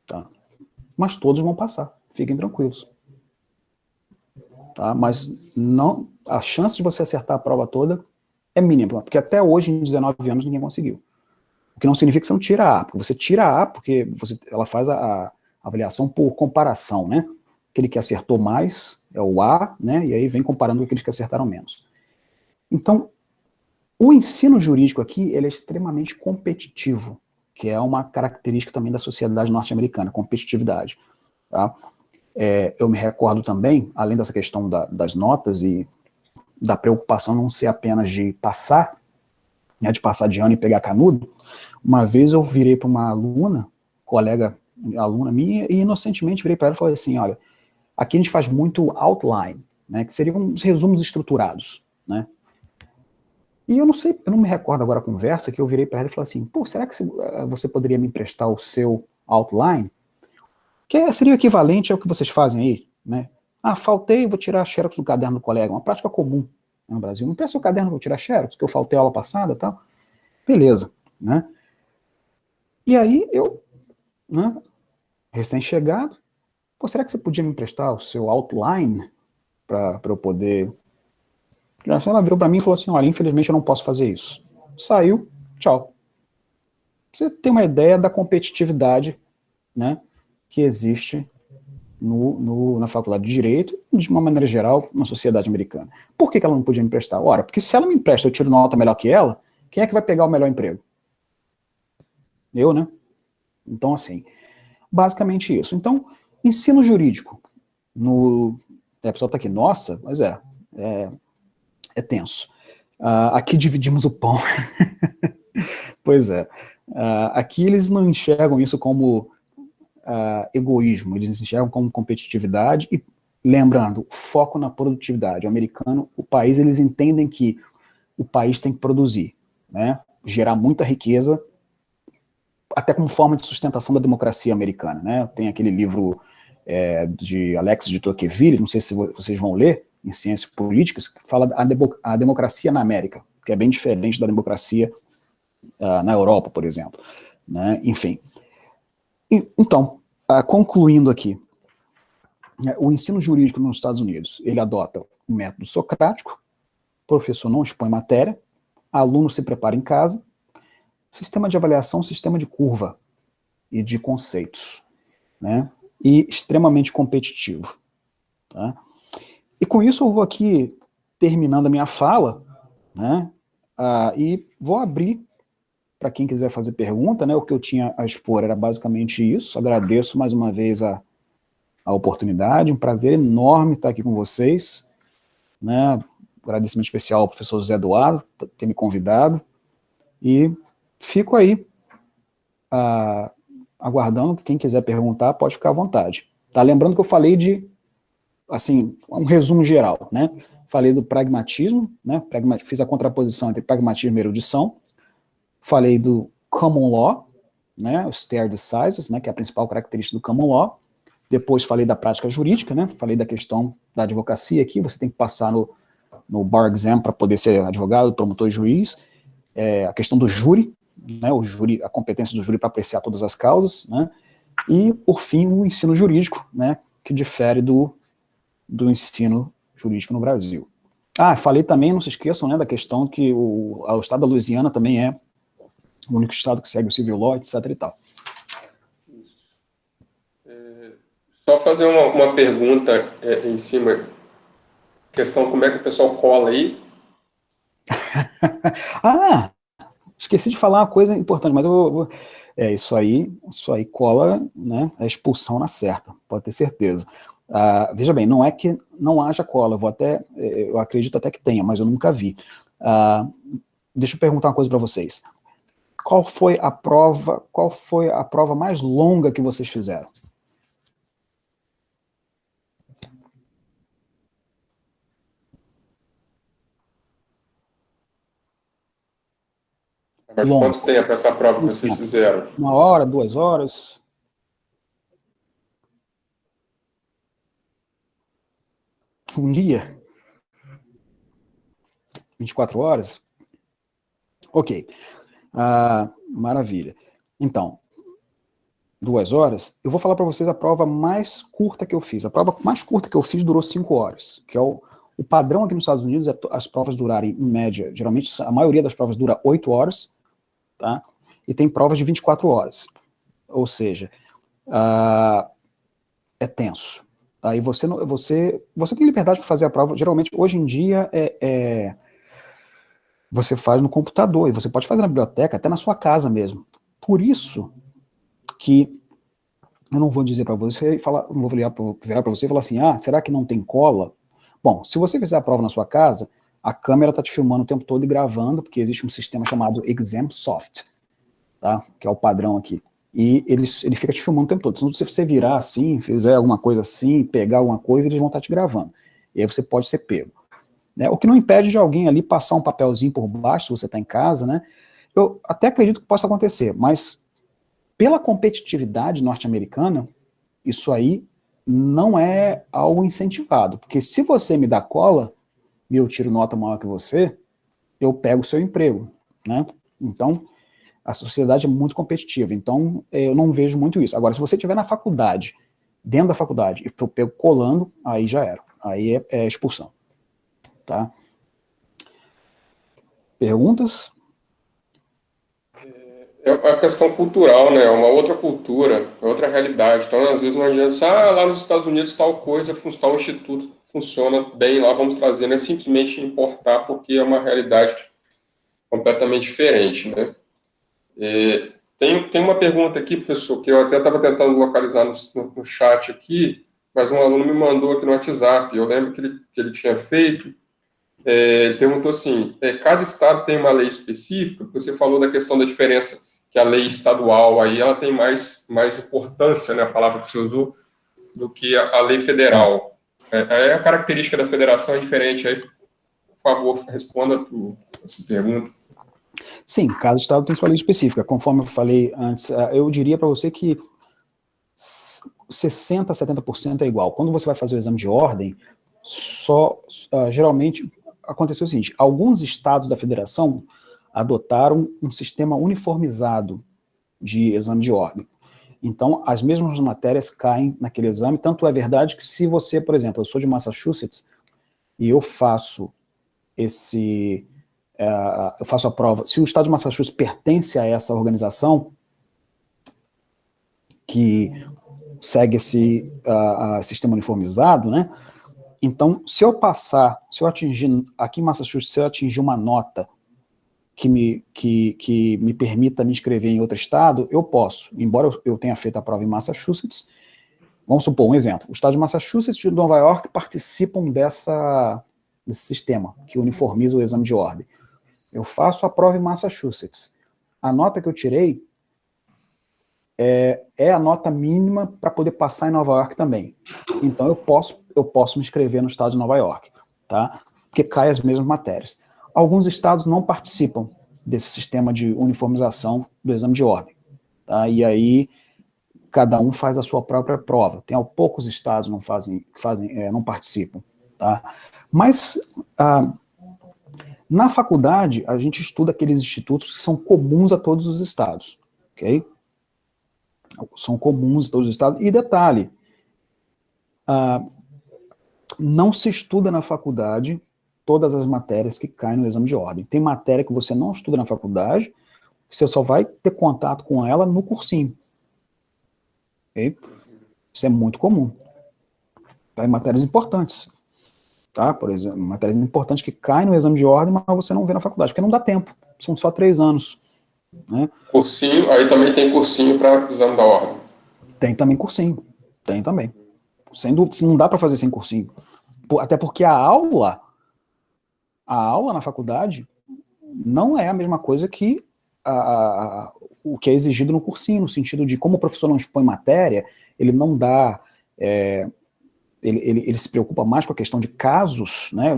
Tá? Mas todos vão passar, fiquem tranquilos. Tá? Mas não, a chance de você acertar a prova toda é mínima, porque até hoje, em 19 anos, ninguém conseguiu. O que não significa que você não tira A, porque você tira A porque ela faz a avaliação por comparação, né? Aquele que acertou mais é o A, né? E aí vem comparando com aqueles que acertaram menos. Então, o ensino jurídico aqui, ele é extremamente competitivo, que é uma característica também da sociedade norte-americana, competitividade. Tá? Eu me recordo também, além dessa questão das notas e da preocupação não ser apenas de passar, né, de passar de ano e pegar canudo, uma vez eu virei para uma aluna, aluna minha, e inocentemente virei para ela e falei assim, olha, aqui a gente faz muito outline, né, que seriam uns resumos estruturados, né? E eu não sei, eu não me recordo agora a conversa que eu virei para ela e falei assim, pô, será que você poderia me emprestar o seu outline? Que seria o equivalente ao que vocês fazem aí, né? Ah, faltei, vou tirar xerox do caderno do colega, uma prática comum no Brasil. Não presta o caderno, vou tirar xerox, que eu faltei a aula passada e tal. Beleza, né? E aí eu, né, recém-chegado, pô, será que você podia me emprestar o seu outline para eu poder... Ela virou para mim e falou assim, olha, infelizmente eu não posso fazer isso. Saiu, tchau. Você tem uma ideia da competitividade, né, que existe na faculdade de Direito, de uma maneira geral, na sociedade americana. Por que ela não podia me emprestar? Ora, porque se ela me empresta, eu tiro nota melhor que ela, quem é que vai pegar o melhor emprego? Eu, né? Então, assim, basicamente isso. Então, ensino jurídico, a pessoa está aqui, nossa, mas é tenso. Aqui dividimos o pão. Pois é. Aqui eles não enxergam isso como egoísmo, eles enxergam como competitividade e, lembrando, foco na produtividade. O americano, o país, eles entendem que o país tem que produzir, né? Gerar muita riqueza, até como forma de sustentação da democracia americana, né? Tem aquele livro de Alex de Tocqueville, não sei se vocês vão ler, em Ciências Políticas, que fala a democracia na América, que é bem diferente da democracia na Europa, por exemplo, né? Enfim. Então, concluindo aqui, o ensino jurídico nos Estados Unidos, ele adota o método socrático, o professor não expõe matéria, aluno se prepara em casa, sistema de avaliação, sistema de curva e de conceitos, né? E extremamente competitivo, tá? E com isso eu vou aqui terminando a minha fala, né? E vou abrir para quem quiser fazer pergunta, né? O que eu tinha a expor era basicamente isso. Agradeço mais uma vez a oportunidade, um prazer enorme estar aqui com vocês, né? Agradecimento especial ao professor José Eduardo por ter me convidado, e fico aí aguardando que quem quiser perguntar pode ficar à vontade. Tá? Lembrando que eu falei de, assim, um resumo geral, né? Falei do pragmatismo, né? Fiz a contraposição entre pragmatismo e erudição. Falei do common law, né? Os stare decisis, né? Que é a principal característica do common law. Depois falei da prática jurídica, né? Falei da questão da advocacia aqui. Você tem que passar no bar exam para poder ser advogado, promotor e juiz. A questão do júri, né? O júri, a competência do júri para apreciar todas as causas, né? E, por fim, o ensino jurídico, né? Que difere do ensino jurídico no Brasil. Falei também, não se esqueçam, né, da questão que o estado da Louisiana também é o único estado que segue o civil law, etc. e tal. Só fazer uma pergunta em cima, questão como é que o pessoal cola aí. Esqueci de falar uma coisa importante, mas isso aí cola, né, a expulsão na certa, pode ter certeza. Veja bem, não é que não haja cola, eu acredito até que tenha, mas eu nunca vi. Deixa eu perguntar uma coisa para vocês. Qual foi a prova mais longa que vocês fizeram? Mas quanto tempo essa prova que vocês fizeram? 1 hora, 2 horas? Um dia? 24 horas? Ok. Maravilha. Então, 2 horas, eu vou falar para vocês a prova mais curta que eu fiz. A prova mais curta que eu fiz durou 5 horas, que é o padrão aqui nos Estados Unidos é as provas durarem, em média, geralmente a maioria das provas dura 8 horas, tá? E tem provas de 24 horas. Ou seja, é tenso. Aí você tem liberdade para fazer a prova, geralmente, hoje em dia, você faz no computador, e você pode fazer na biblioteca, até na sua casa mesmo. Por isso que eu não vou dizer para você, não vou virar para você e falar assim, será que não tem cola? Bom, se você fizer a prova na sua casa, a câmera está te filmando o tempo todo e gravando, porque existe um sistema chamado ExamSoft, tá? Que é o padrão aqui. E ele fica te filmando o tempo todo. Se você virar assim, fizer alguma coisa assim, pegar alguma coisa, eles vão estar te gravando. E aí você pode ser pego. Né? O que não impede de alguém ali passar um papelzinho por baixo, se você está em casa, né? Eu até acredito que possa acontecer, mas pela competitividade norte-americana, isso aí não é algo incentivado, porque se você me dá cola e eu tiro nota maior que você, eu pego o seu emprego, né? Então, a sociedade é muito competitiva, então eu não vejo muito isso. Agora, se você estiver na faculdade, dentro da faculdade, e eu pego colando, aí já era, aí é expulsão, tá? Perguntas? É uma questão cultural, né? É uma outra cultura, é outra realidade. Então, às vezes, não adianta dizer, lá nos Estados Unidos tal coisa, tal instituto funciona bem, lá vamos trazer. Não é simplesmente importar, porque é uma realidade completamente diferente, né? Tem uma pergunta aqui, professor, que eu até estava tentando localizar no chat aqui, mas um aluno me mandou aqui no WhatsApp. Eu lembro que ele tinha feito. Ele perguntou assim: cada estado tem uma lei específica? Você falou da questão da diferença, que a lei estadual aí ela tem mais importância, né, a palavra que você usou, do que a lei federal. A característica da federação é diferente. Aí, por favor, responda a essa pergunta. Sim, cada estado tem sua lei específica. Conforme eu falei antes, eu diria para você que 60% a 70% é igual. Quando você vai fazer o exame de ordem, geralmente aconteceu o seguinte: alguns estados da federação adotaram um sistema uniformizado de exame de ordem. Então, as mesmas matérias caem naquele exame. Tanto é verdade que se você, por exemplo, eu sou de Massachusetts e eu faço a prova, se o estado de Massachusetts pertence a essa organização que segue esse sistema uniformizado, né? Então, se eu atingir, aqui em Massachusetts, se eu atingir uma nota que me permita me inscrever em outro estado, eu posso, embora eu tenha feito a prova em Massachusetts. Vamos supor um exemplo: o estado de Massachusetts e de Nova York participam desse sistema que uniformiza o exame de ordem. Eu faço a prova em Massachusetts. A nota que eu tirei é a nota mínima para poder passar em Nova York também. Então eu posso me inscrever no estado de Nova York, tá? Porque cai as mesmas matérias. Alguns estados não participam desse sistema de uniformização do exame de ordem, tá? E aí cada um faz a sua própria prova. Tem poucos estados não participam, tá? Mas na faculdade a gente estuda aqueles institutos que são comuns a todos os estados, ok? São comuns a todos os estados. E detalhe, não se estuda na faculdade todas as matérias que caem no exame de ordem. Tem matéria que você não estuda na faculdade, você só vai ter contato com ela no cursinho. Okay? Isso é muito comum. Tá? Em matérias importantes. Tá? Por exemplo, matérias importantes que caem no exame de ordem, mas você não vê na faculdade, porque não dá tempo. São só 3 anos. Né? Cursinho, aí também tem cursinho para exame da ordem. Tem também cursinho. Tem também. Sem dúvida, não dá para fazer sem cursinho. Até porque a aula na faculdade não é a mesma coisa que o que é exigido no cursinho, no sentido de, como o professor não expõe matéria, ele não dá... Ele se preocupa mais com a questão de casos, né?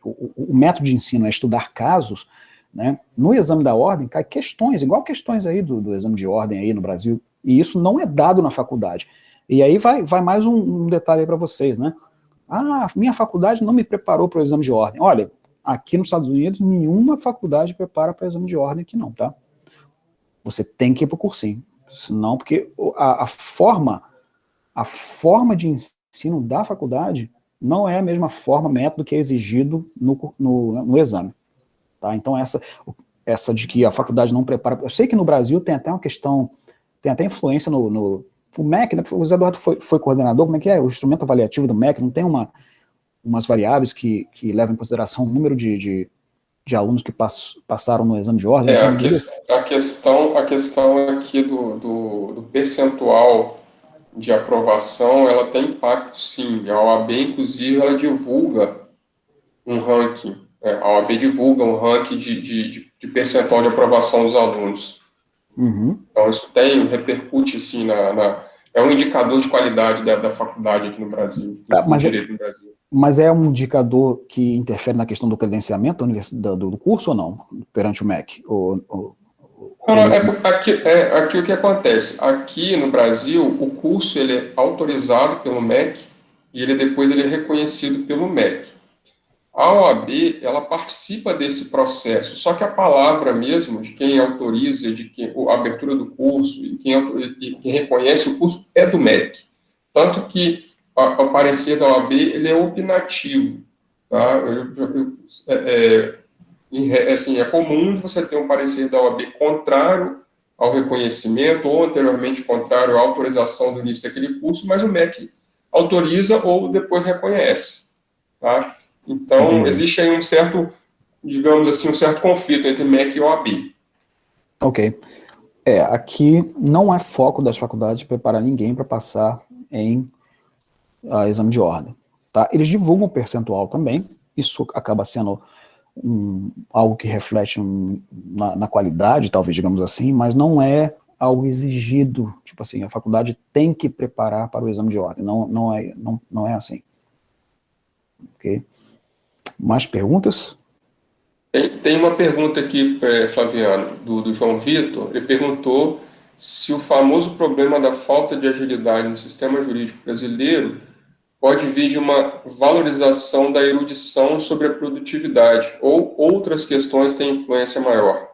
O método de ensino é estudar casos, né? No exame da ordem cai questões, igual questões aí do exame de ordem aí no Brasil, e isso não é dado na faculdade. E aí vai mais um detalhe aí para vocês, né? Minha faculdade não me preparou para o exame de ordem. Olha, aqui nos Estados Unidos, nenhuma faculdade prepara para o exame de ordem aqui não, tá? Você tem que ir para o cursinho. Senão, porque a forma de ensino da faculdade não é a mesma método que é exigido no exame. Tá? Então, essa de que a faculdade não prepara... Eu sei que no Brasil tem até uma questão, tem até influência no o MEC, né? O Zé Eduardo foi coordenador, como é que é? O instrumento avaliativo do MEC não tem umas variáveis que levam em consideração o número de alunos que passaram no exame de ordem? A questão aqui do percentual de aprovação, ela tem impacto, sim. A OAB, inclusive, ela divulga um ranking. A OAB divulga um ranking de percentual de aprovação dos alunos. Uhum. Então, isso repercute, sim, é um indicador de qualidade da faculdade aqui no Brasil, do direito no Brasil. Mas é um indicador que interfere na questão do credenciamento do curso ou não, perante o MEC? Aqui o que acontece? Aqui no Brasil, o curso ele é autorizado pelo MEC e depois ele é reconhecido pelo MEC. A OAB, ela participa desse processo, só que a palavra mesmo de quem autoriza, a abertura do curso e quem reconhece o curso é do MEC. Tanto que o parecer da OAB, ele é opinativo, tá? É comum você ter um parecer da OAB contrário ao reconhecimento ou anteriormente contrário à autorização do início daquele curso, mas o MEC autoriza ou depois reconhece, tá? Então, existe aí um certo, digamos assim, um certo conflito entre MEC e OAB. Ok. Aqui não é foco das faculdades preparar ninguém para passar em exame de ordem, tá? Eles divulgam percentual também, isso acaba sendo algo que reflete na qualidade, talvez, digamos assim, mas não é algo exigido, tipo assim, a faculdade tem que preparar para o exame de ordem, não é assim. Ok? Mais perguntas? Tem uma pergunta aqui, Flaviano, do João Vitor. Ele perguntou se o famoso problema da falta de agilidade no sistema jurídico brasileiro pode vir de uma valorização da erudição sobre a produtividade, ou outras questões têm influência maior.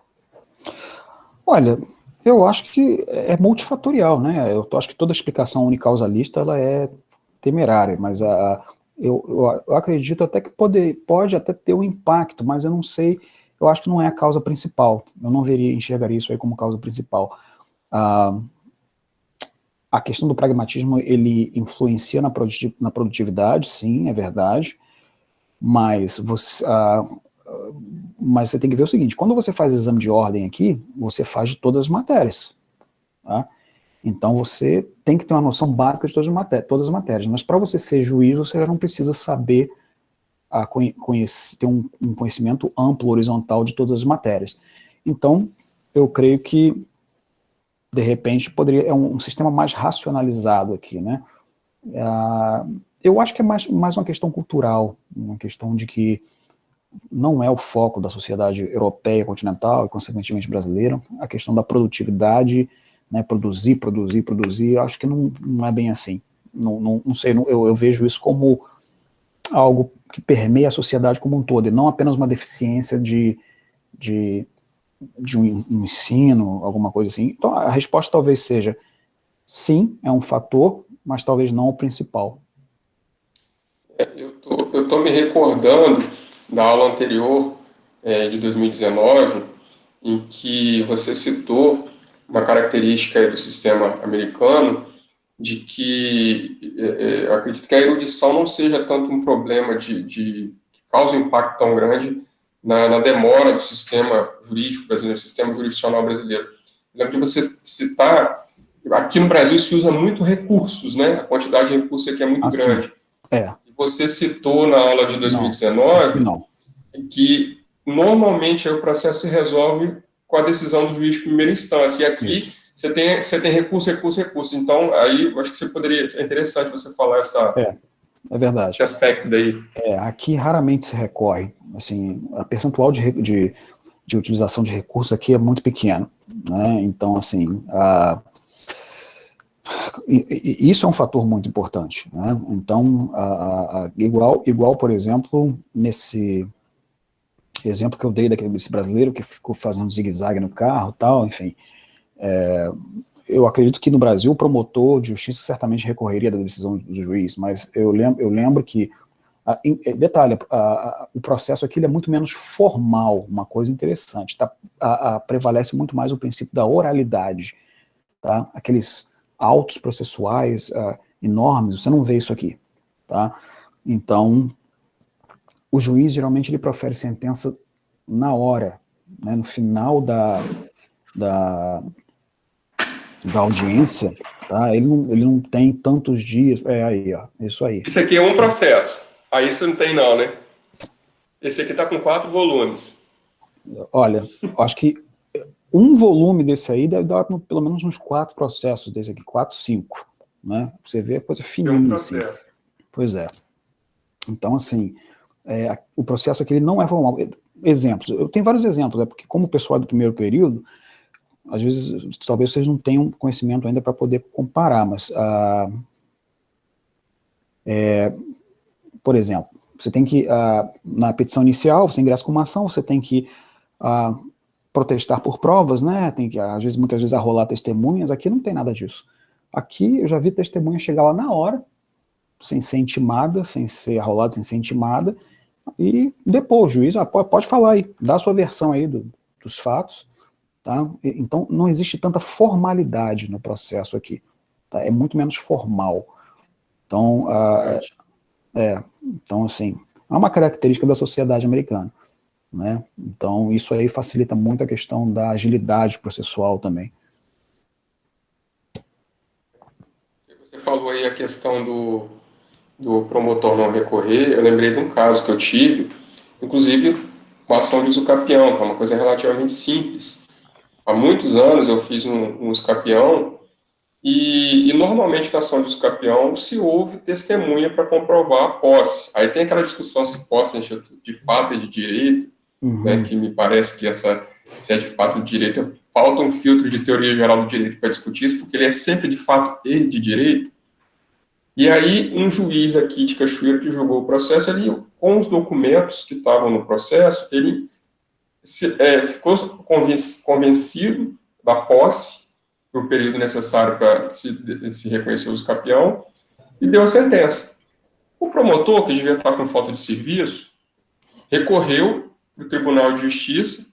Olha, eu acho que é multifatorial, né? Eu acho que toda explicação unicausalista ela é temerária, mas eu acredito até que pode até ter um impacto, mas eu não sei, eu acho que não é a causa principal. Eu não enxergaria isso aí como causa principal. A questão do pragmatismo, ele influencia na produtividade, sim, é verdade, mas você tem que ver o seguinte, quando você faz exame de ordem aqui, você faz de todas as matérias, tá? Então você tem que ter uma noção básica de todas as matérias, mas para você ser juiz, você já não precisa saber, ter um conhecimento amplo, horizontal de todas as matérias. Então, eu creio que de repente, é um sistema mais racionalizado aqui, né? Eu acho que é mais uma questão cultural, uma questão de que não é o foco da sociedade europeia, continental e, consequentemente, brasileira, a questão da produtividade, né, produzir, acho que não é bem assim. Não sei, eu vejo isso como algo que permeia a sociedade como um todo, e não apenas uma deficiência de um ensino, alguma coisa assim. Então, a resposta talvez seja sim, é um fator, mas talvez não o principal. Eu estou me recordando da aula anterior, de 2019, em que você citou uma característica do sistema americano de que eu acredito que a erudição não seja tanto um problema que causa um impacto tão grande na demora do sistema jurídico brasileiro, do sistema jurisdicional brasileiro. Eu lembro de você citar, aqui no Brasil se usa muito recursos, né? A quantidade de recursos aqui é muito grande. E você citou na aula de 2019 que normalmente o processo se resolve com a decisão do juiz de primeira instância, e aqui você tem recurso. Então, aí eu acho que é interessante você falar é verdade. Esse aspecto daí. Aqui raramente se recorre, assim, a percentual de utilização de recursos aqui é muito pequeno, né? Então, assim, isso é um fator muito importante, né? Então, igual, por exemplo, nesse exemplo que eu dei desse brasileiro que ficou fazendo zigue-zague no carro, tal, enfim, eu acredito que no Brasil o promotor de justiça certamente recorreria da decisão do juiz, mas eu lembro que, detalhe, o processo aqui ele é muito menos formal, uma coisa interessante, tá? Prevalece muito mais o princípio da oralidade, tá? Aqueles autos processuais enormes, você não vê isso aqui, tá? Então, o juiz geralmente ele profere sentença na hora, né, no final da audiência, tá? Ele não tem tantos dias, isso aí. Isso aqui é um processo, aí isso não tem não, né? Esse aqui está com 4 volumes. Olha, eu acho que um volume desse aí deve dar pelo menos uns 4 processos desse aqui, 4, 5, né? Você vê a coisa É um fininha, assim. processo. Pois é. Então, assim, o processo aqui ele não é formal. Exemplos, eu tenho vários exemplos, porque como o pessoal é do primeiro período, às vezes, talvez vocês não tenham conhecimento ainda para poder comparar, mas, por exemplo, você tem que, na petição inicial, você ingressa com uma ação, você tem que protestar por provas, né? Tem que, às vezes, muitas vezes, arrolar testemunhas. Aqui não tem nada disso. Aqui eu já vi testemunha chegar lá na hora, sem ser intimada, sem ser arrolada, sem ser intimada, e depois o juiz pode falar aí, dá a sua versão aí dos fatos, tá? Então não existe tanta formalidade no processo aqui, tá? É muito menos formal. Então, então assim, é uma característica da sociedade americana, né? Então isso aí facilita muito a questão da agilidade processual também. Você falou aí a questão do promotor não recorrer. Eu lembrei de um caso que eu tive, inclusive uma ação de uso capião, que é uma coisa relativamente simples. Há muitos anos eu fiz um uso capião e normalmente na ação de uso capião se ouve testemunha para comprovar a posse. Aí tem aquela discussão se posse é de fato e de direito, né, que me parece que se é de fato de direito, falta um filtro de teoria geral do direito para discutir isso, porque ele é sempre de fato e de direito. E aí, um juiz aqui de Cachoeira que julgou o processo, ele, com os documentos que estavam no processo, ele ficou convencido da posse, para o período necessário para se reconhecer o uso capião, e deu a sentença. O promotor, que devia estar com falta de serviço, recorreu para o Tribunal de Justiça,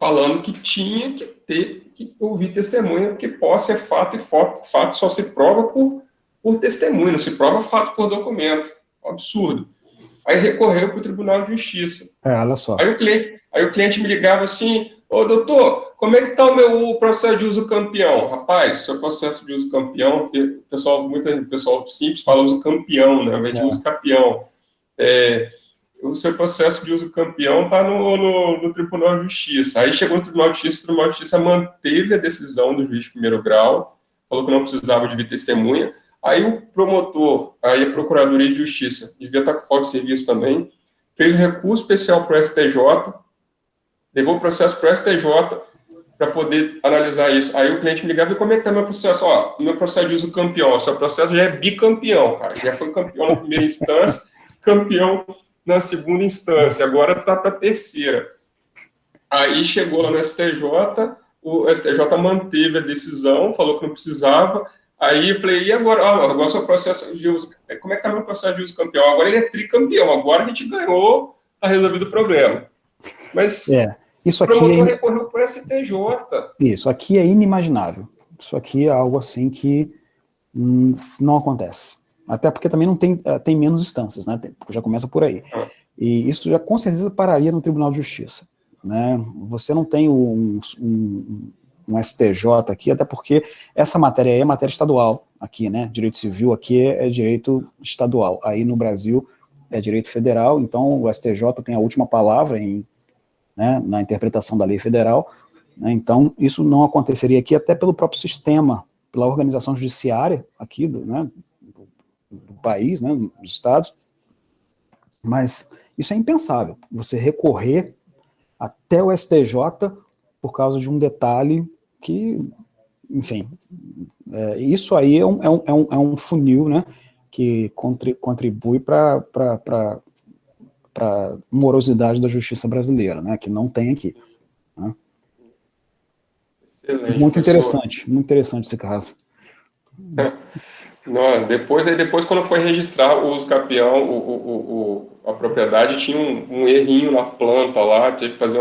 falando que tinha que ouvir testemunha, porque posse é fato, e fato só se prova por testemunho, não se prova fato por documento. Absurdo. Aí recorreu para o Tribunal de Justiça. Olha só. Aí o cliente me ligava assim: ô doutor, como é que está o meu processo de uso campeão? Rapaz, seu processo de uso campeão, porque o pessoal simples fala uso campeão, né, ao invés de uso capião. O seu processo de uso campeão está no Tribunal de Justiça. Aí chegou no Tribunal de Justiça, o Tribunal de Justiça manteve a decisão do juiz de primeiro grau, falou que não precisava de vir testemunha. Aí o promotor, aí a Procuradoria de Justiça, devia estar com falta de serviço também, fez um recurso especial para o STJ, levou o processo para o STJ para poder analisar isso. Aí o cliente me ligava: e como é que está meu processo? Ó, meu processo de uso campeão, seu processo já é bicampeão, cara. Já foi campeão na primeira instância, campeão na segunda instância, agora está para a terceira. Aí chegou lá no STJ, o STJ manteve a decisão, falou que não precisava. Aí eu falei: e agora? Agora seu processo de uso, como é que está meu processo de uso campeão? Agora ele é tricampeão, agora a gente ganhou, está resolvido o problema. Mas isso o promotor aqui recorreu para o STJ. Isso aqui é inimaginável. Isso aqui é algo assim que não acontece. Até porque também não tem menos instâncias, né? Já começa por aí. E isso já com certeza pararia no Tribunal de Justiça, né? Você não tem um STJ aqui, até porque essa matéria é matéria estadual aqui, né? Direito civil aqui é direito estadual. Aí no Brasil é direito federal, então o STJ tem a última palavra na interpretação da lei federal. Então, isso não aconteceria aqui, até pelo próprio sistema, pela organização judiciária aqui do país, dos estados, mas isso é impensável, você recorrer até o STJ por causa de um detalhe que, enfim, isso aí é um funil, né, que contribui para a morosidade da justiça brasileira, né, que não tem aqui. Né? Excelente, muito professor. muito interessante esse caso. Não, depois quando foi registrar o uso capião, a propriedade tinha um errinho na planta lá, teve que fazer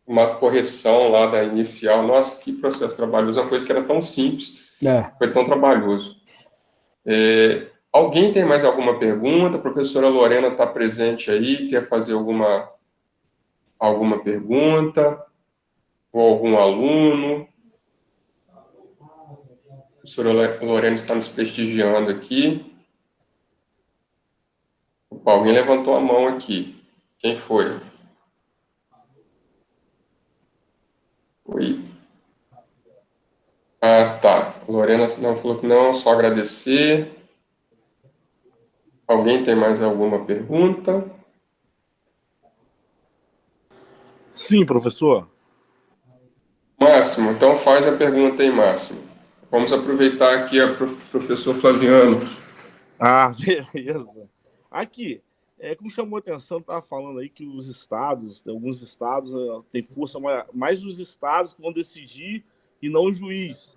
uma correção lá da inicial. Nossa, que processo trabalhoso, uma coisa que era tão simples, foi tão trabalhoso. Alguém tem mais alguma pergunta? A professora Lorena está presente aí, quer fazer alguma pergunta? Ou algum aluno? A professora Lorena está nos prestigiando aqui. Opa, alguém levantou a mão aqui. Quem foi? Oi. Ah, tá. Lorena não falou que não, só agradecer. Alguém tem mais alguma pergunta? Sim, professor. Máximo, então faz a pergunta aí, Máximo. Vamos aproveitar aqui a professor Flaviano. Ah, beleza. Aqui, como chamou a atenção, estava falando aí que os estados, alguns estados têm força, mais os estados que vão decidir e não o juiz.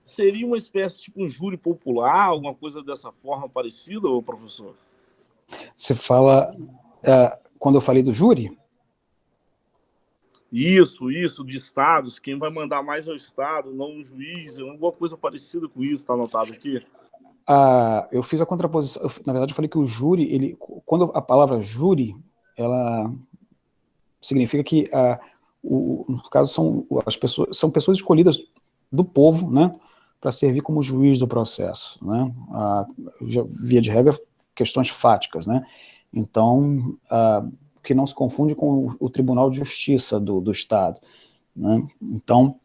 Seria uma espécie, tipo um júri popular, alguma coisa dessa forma parecida, professor? Você fala, quando eu falei do júri? Isso, de estados, quem vai mandar mais é o estado, não o juiz, alguma coisa parecida com isso, está anotado aqui? Eu fiz a contraposição, na verdade eu falei que o júri, quando a palavra júri, ela significa que, no caso, são pessoas escolhidas do povo, né, para servir como juiz do processo, né, via de regra, questões fáticas, né, então, que não se confunde com o Tribunal de Justiça do Estado, né, então,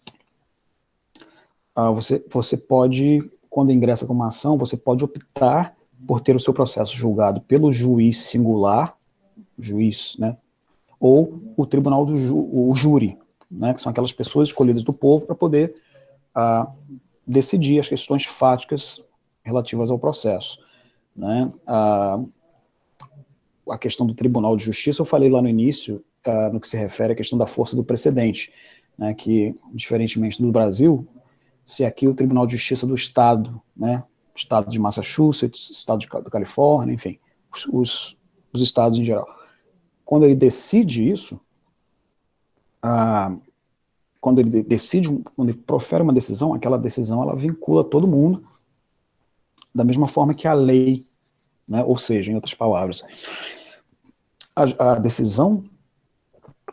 você pode, quando ingressa com uma ação, você pode optar por ter o seu processo julgado pelo juiz singular, juiz, né, ou o tribunal o júri, né, que são aquelas pessoas escolhidas do povo para poder decidir as questões fáticas relativas ao processo, né. A questão do Tribunal de Justiça, eu falei lá no início, no que se refere à questão da força do precedente, né, que, diferentemente do Brasil, se aqui o Tribunal de Justiça do Estado, né, Estado de Massachusetts, Estado da Califórnia, enfim, os estados em geral, quando ele decide isso, quando ele profere uma decisão, aquela decisão ela vincula todo mundo da mesma forma que a lei, né, ou seja, em outras palavras, a decisão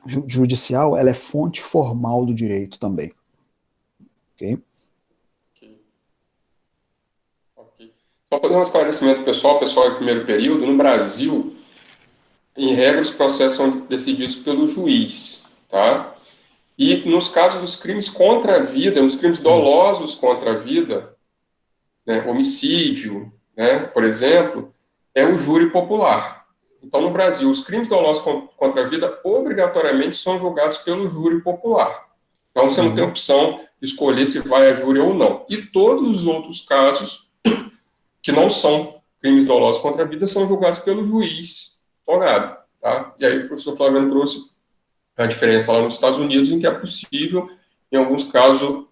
judicial ela é fonte formal do direito também, ok? Só para dar um esclarecimento pessoal do primeiro período, no Brasil, em regra, os processos são decididos pelo juiz, tá? E nos casos dos crimes contra a vida, nos crimes dolosos contra a vida, né, homicídio, né, por exemplo, é o júri popular. Então, no Brasil, os crimes dolosos contra a vida obrigatoriamente são julgados pelo júri popular. Então, você não tem opção de escolher se vai a júri ou não. E todos os outros casos que não são crimes dolosos contra a vida são julgados pelo juiz togado, tá? E aí o professor Flaviano trouxe a diferença lá nos Estados Unidos, em que é possível, em alguns casos,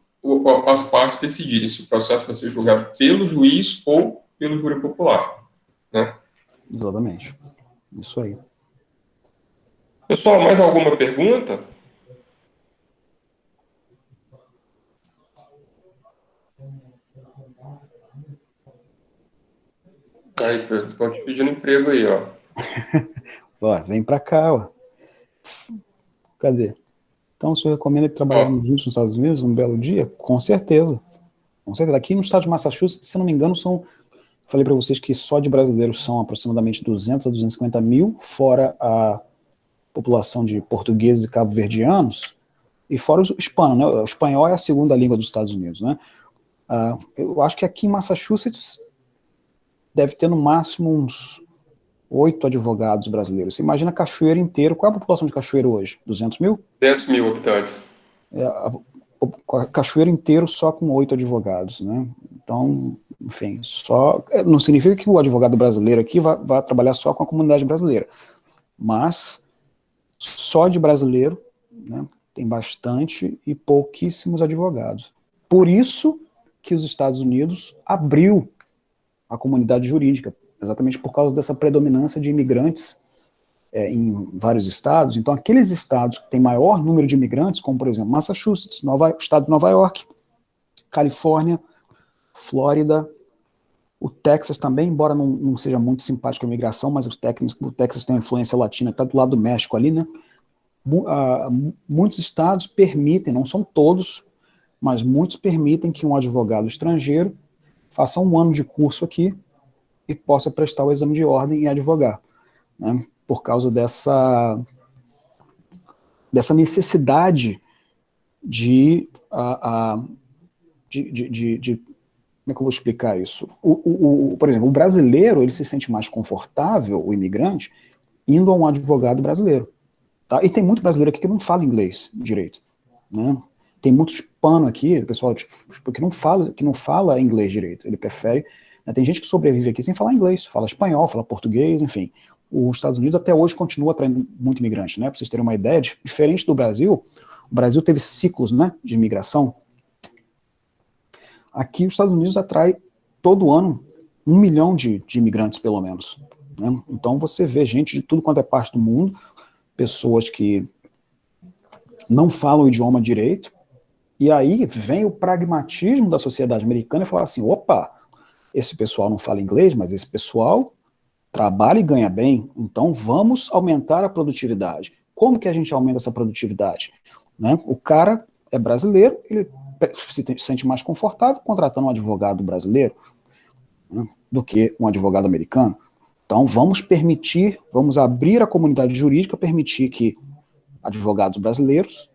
as partes decidirem se o processo vai ser julgado pelo juiz ou pelo júri popular, né? Exatamente. Isso aí. Pessoal, mais alguma pergunta? Aí, Pedro, estão te pedindo emprego aí, ó. Vem pra cá, ó. Cadê? Então, o senhor recomenda que trabalhemos juntos nos Estados Unidos um belo dia? Com certeza. Com certeza. Aqui no estado de Massachusetts, se não me engano, falei para vocês que só de brasileiros são aproximadamente 200 a 250 mil, fora a população de portugueses e cabo-verdianos, e fora o hispano, né? O espanhol é a segunda língua dos Estados Unidos, né? Eu acho que aqui em Massachusetts deve ter no máximo uns 8 advogados brasileiros. Você imagina Cachoeiro inteiro. Qual é a população de Cachoeiro hoje? 200 mil? 200 mil habitantes. Cachoeiro inteiro só com 8 advogados, né? Então, enfim, não significa que o advogado brasileiro aqui vai trabalhar só com a comunidade brasileira, mas só de brasileiro, né, tem bastante e pouquíssimos advogados. Por isso que os Estados Unidos abriu a comunidade jurídica, exatamente por causa dessa predominância de imigrantes em vários estados. Então, aqueles estados que têm maior número de imigrantes, como, por exemplo, Massachusetts, estado de Nova York, Califórnia, Flórida, o Texas também, embora não seja muito simpático a imigração, mas o Texas tem uma influência latina, está do lado do México ali, né? Muitos estados permitem, não são todos, mas muitos permitem que um advogado estrangeiro faça um ano de curso aqui e possa prestar o exame de ordem e advogar, né? Por causa dessa necessidade de como é que eu vou explicar isso? Por exemplo, o brasileiro, ele se sente mais confortável, o imigrante, indo a um advogado brasileiro. Tá? E tem muito brasileiro aqui que não fala inglês direito. Né? Tem muito hispano aqui, pessoal, que não fala inglês direito. Ele prefere... Né? Tem gente que sobrevive aqui sem falar inglês, fala espanhol, fala português, enfim. Os Estados Unidos até hoje continua atraindo muito imigrante. Né? Para vocês terem uma ideia, diferente do Brasil, o Brasil teve ciclos, né, de imigração. Aqui os Estados Unidos atrai todo ano 1 milhão de imigrantes, pelo menos. Né? Então você vê gente de tudo quanto é parte do mundo, pessoas que não falam o idioma direito, e aí vem o pragmatismo da sociedade americana e fala assim, opa, esse pessoal não fala inglês, mas esse pessoal trabalha e ganha bem, então vamos aumentar a produtividade. Como que a gente aumenta essa produtividade? Né? O cara é brasileiro, ele se sente mais confortável contratando um advogado brasileiro, né, do que um advogado americano. Então vamos abrir a comunidade jurídica, permitir que advogados brasileiros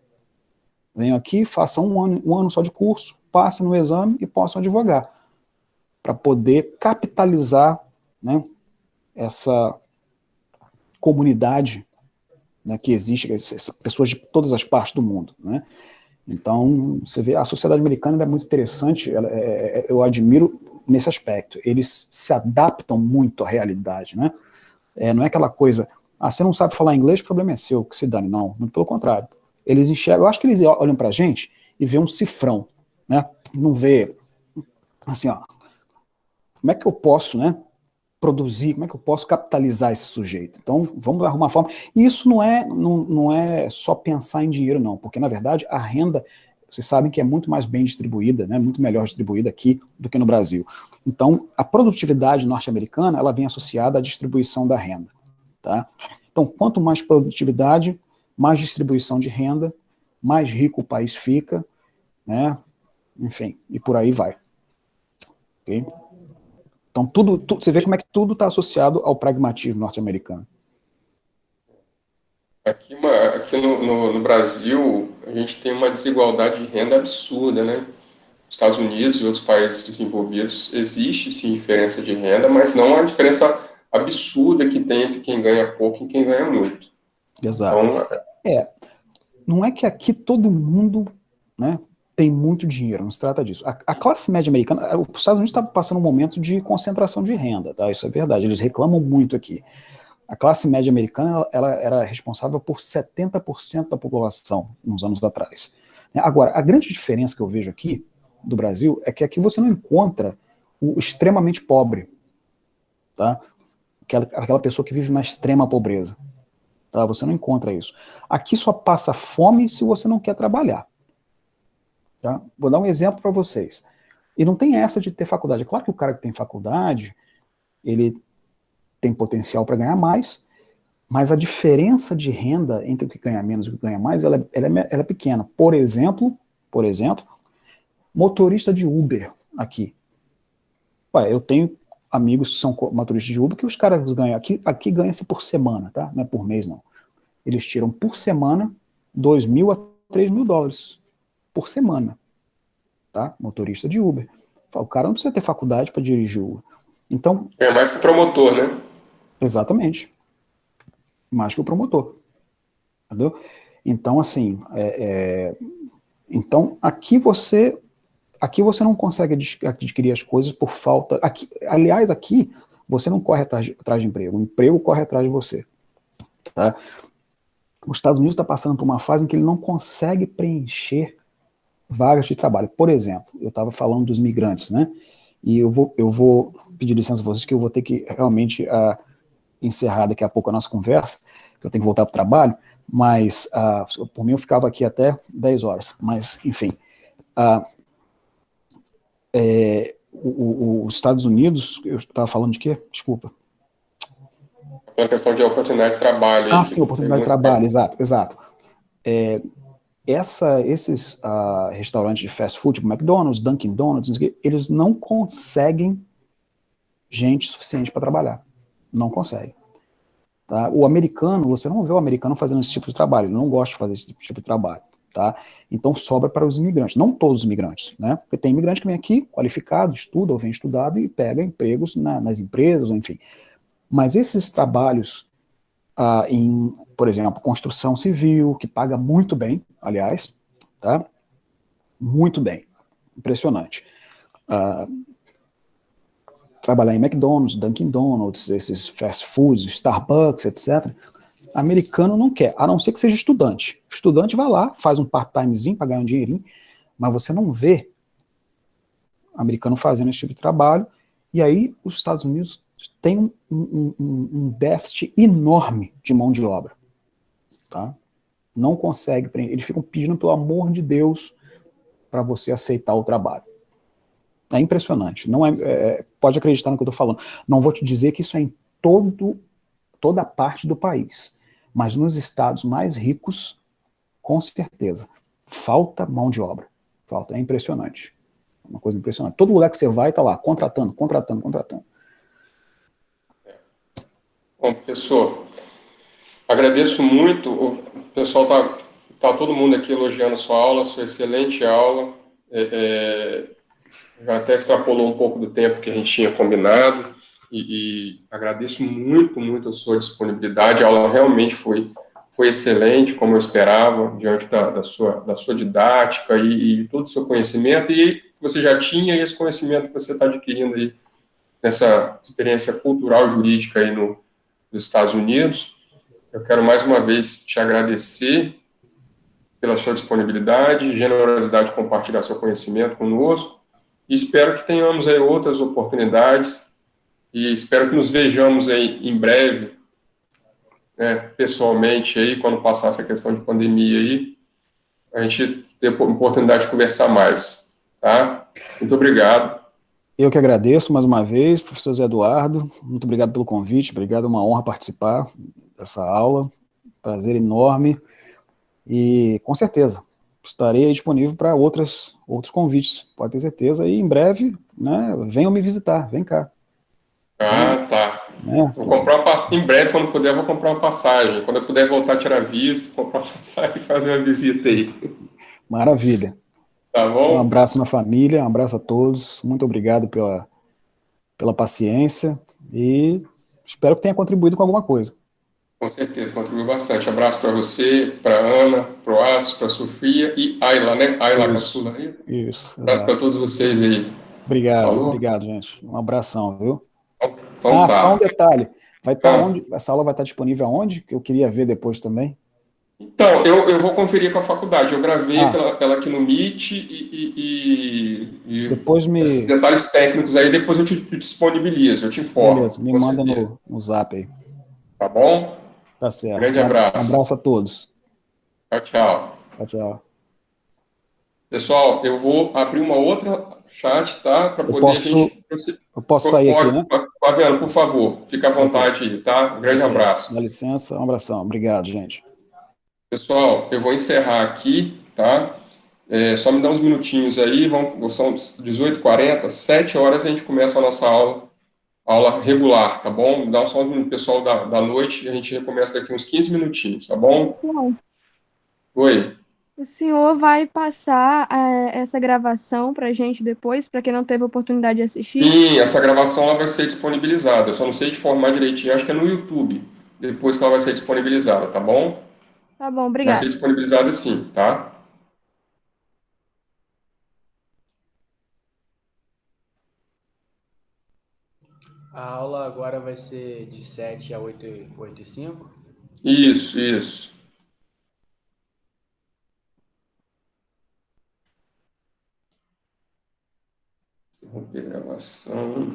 venham aqui, façam um ano só de curso, passem no exame e possam advogar, para poder capitalizar, né, essa comunidade, né, que existe, pessoas de todas as partes do mundo. Né? Então, você vê, a sociedade americana é muito interessante, eu admiro nesse aspecto. Eles se adaptam muito à realidade. Né? Não é aquela coisa, você não sabe falar inglês, o problema é seu, que se dane. Não, muito pelo contrário. Eles enxergam, eu acho que eles olham pra gente e vê um cifrão, né? Não vê, assim, ó, como é que eu posso, né, produzir, como é que eu posso capitalizar esse sujeito? Então, vamos arrumar uma forma. E isso não é só pensar em dinheiro, não, porque, na verdade, a renda, vocês sabem que é muito mais bem distribuída, né, muito melhor distribuída aqui do que no Brasil. Então, a produtividade norte-americana, ela vem associada à distribuição da renda. Tá? Então, quanto mais produtividade, mais distribuição de renda, mais rico o país fica, né? Enfim, e por aí vai. Okay? Então, você vê como é que tudo está associado ao pragmatismo norte-americano. Aqui no Brasil, a gente tem uma desigualdade de renda absurda, né? Nos Estados Unidos e outros países desenvolvidos, existe sim diferença de renda, mas não a diferença absurda que tem entre quem ganha pouco e quem ganha muito. Exato. Então, não é que aqui todo mundo, né, tem muito dinheiro, não se trata disso. A classe média americana, os Estados Unidos está passando um momento de concentração de renda, tá? Isso é verdade, eles reclamam muito aqui. A classe média americana, ela era responsável por 70% da população, uns anos atrás. Agora, a grande diferença que eu vejo aqui, do Brasil, é que aqui você não encontra o extremamente pobre, tá? Aquela pessoa que vive na extrema pobreza. Tá? Você não encontra isso. Aqui só passa fome se você não quer trabalhar. Tá? Vou dar um exemplo para vocês. E não tem essa de ter faculdade. É claro que o cara que tem faculdade, ele tem potencial para ganhar mais, mas a diferença de renda entre o que ganha menos e o que ganha mais, ela é pequena. Por exemplo, motorista de Uber aqui. Eu tenho amigos que são motoristas de Uber, que os caras ganham, aqui ganha-se por semana, tá? Não é por mês, não. Eles tiram por semana $2.000 a $3.000 por semana, tá? Motorista de Uber. O cara não precisa ter faculdade para dirigir Uber. Então, é mais que o promotor, né? Exatamente. Mais que o promotor. Entendeu? Então, assim, então aqui você não consegue adquirir as coisas por falta... Aliás, aqui você não corre atrás de emprego, o emprego corre atrás de você. Tá? Os Estados Unidos está passando por uma fase em que ele não consegue preencher vagas de trabalho. Por exemplo, eu estava falando dos migrantes, né? E eu vou pedir licença a vocês, que eu vou ter que realmente encerrar daqui a pouco a nossa conversa, que eu tenho que voltar para o trabalho, mas por mim eu ficava aqui até 10 horas. Mas, enfim... os Estados Unidos, eu estava falando de quê? Desculpa. É uma questão de oportunidade de trabalho. Sim, oportunidade de trabalho, exato. Esses restaurantes de fast food, tipo McDonald's, Dunkin' Donuts, eles não conseguem gente suficiente para trabalhar. Não conseguem. Tá? O americano, você não vê o americano fazendo esse tipo de trabalho, ele não gosta de fazer esse tipo de trabalho. tá? Então sobra para os imigrantes, não todos os imigrantes, né? Porque tem imigrante que vem aqui qualificado, estuda ou vem estudado e pega empregos nas empresas, enfim. Mas esses trabalhos por exemplo, construção civil, que paga muito bem, aliás, tá? Muito bem, impressionante. Trabalhar em McDonald's, Dunkin' Donuts, esses fast foods, Starbucks, etc. Americano não quer, a não ser que seja estudante. O estudante vai lá, faz um part-timezinho para ganhar um dinheirinho, mas você não vê americano fazendo esse tipo de trabalho, e aí os Estados Unidos têm um déficit enorme de mão de obra. Tá? Não consegue, eles ficam pedindo pelo amor de Deus para você aceitar o trabalho. É impressionante. Não pode acreditar no que eu estou falando. Não vou te dizer que isso é em toda parte do país, mas nos estados mais ricos, com certeza, falta mão de obra. Falta. É impressionante. Uma coisa impressionante. Todo lugar que você vai, está lá, contratando. Bom, professor, agradeço muito. O pessoal tá todo mundo aqui elogiando sua aula, sua excelente aula. Já até extrapolou um pouco do tempo que a gente tinha combinado. E agradeço muito, muito a sua disponibilidade. A aula realmente foi excelente, como eu esperava, diante da sua didática e de todo o seu conhecimento, e que você já tinha, e esse conhecimento que você está adquirindo aí, nessa experiência cultural jurídica aí nos Estados Unidos. Eu quero mais uma vez te agradecer pela sua disponibilidade, generosidade de compartilhar seu conhecimento conosco, e espero que tenhamos aí outras oportunidades, e espero que nos vejamos aí em breve, né, pessoalmente aí, quando passar essa questão de pandemia aí, a gente ter a oportunidade de conversar mais, tá? Muito obrigado. Eu que agradeço mais uma vez, professor Zé Eduardo, muito obrigado pelo convite, obrigado, é uma honra participar dessa aula, prazer enorme, e com certeza estarei disponível para outros convites, pode ter certeza, e em breve, né, venham me visitar, vem cá. Tá. Vou comprar em breve, quando puder, vou comprar uma passagem. Quando eu puder voltar a tirar visto, comprar uma passagem e fazer uma visita aí. Maravilha. Tá bom? Um abraço na família, um abraço a todos, muito obrigado pela paciência e espero que tenha contribuído com alguma coisa. Com certeza, contribuiu bastante. Abraço para você, para Ana, para o Atos, para a Sofia e Ayla, né? Ayla Caçula, é isso? Isso, Abraço para todos vocês aí. Falou? Obrigado, gente. Um abração, viu? Então Só um tá. detalhe. Vai estar onde? Essa aula vai estar disponível aonde? Que eu queria ver depois também. Então, eu vou conferir com a faculdade. Eu gravei ela aqui no Meet e depois esses detalhes técnicos aí, depois eu te disponibilizo, eu te informo. Beleza, me manda no zap aí. Tá bom? Tá certo. Grande abraço. Um abraço a todos. Tchau, tchau. Tchau, tchau. Pessoal, eu vou abrir uma outra chat, tá? Para poder a gente... Eu posso sair aqui, né? Flaviano, por favor, fica à vontade aí, tá? Um grande abraço. Dá licença, um abração. Obrigado, gente. Pessoal, eu vou encerrar aqui, tá? Só me dá uns minutinhos aí, são 18h40, 7 horas a gente começa a nossa aula regular, tá bom? Dá só um minuto, pessoal, da noite, a gente recomeça daqui uns 15 minutinhos, tá bom? Oi. O senhor vai passar essa gravação para a gente depois, para quem não teve oportunidade de assistir? Sim, essa gravação ela vai ser disponibilizada. Eu só não sei de formar direitinho, acho que é no YouTube. Depois que ela vai ser disponibilizada, tá bom? Tá bom, Vai obrigada. ser disponibilizada sim, tá? A aula agora vai ser de 7 a 8h05? Isso. Interromper a gravação.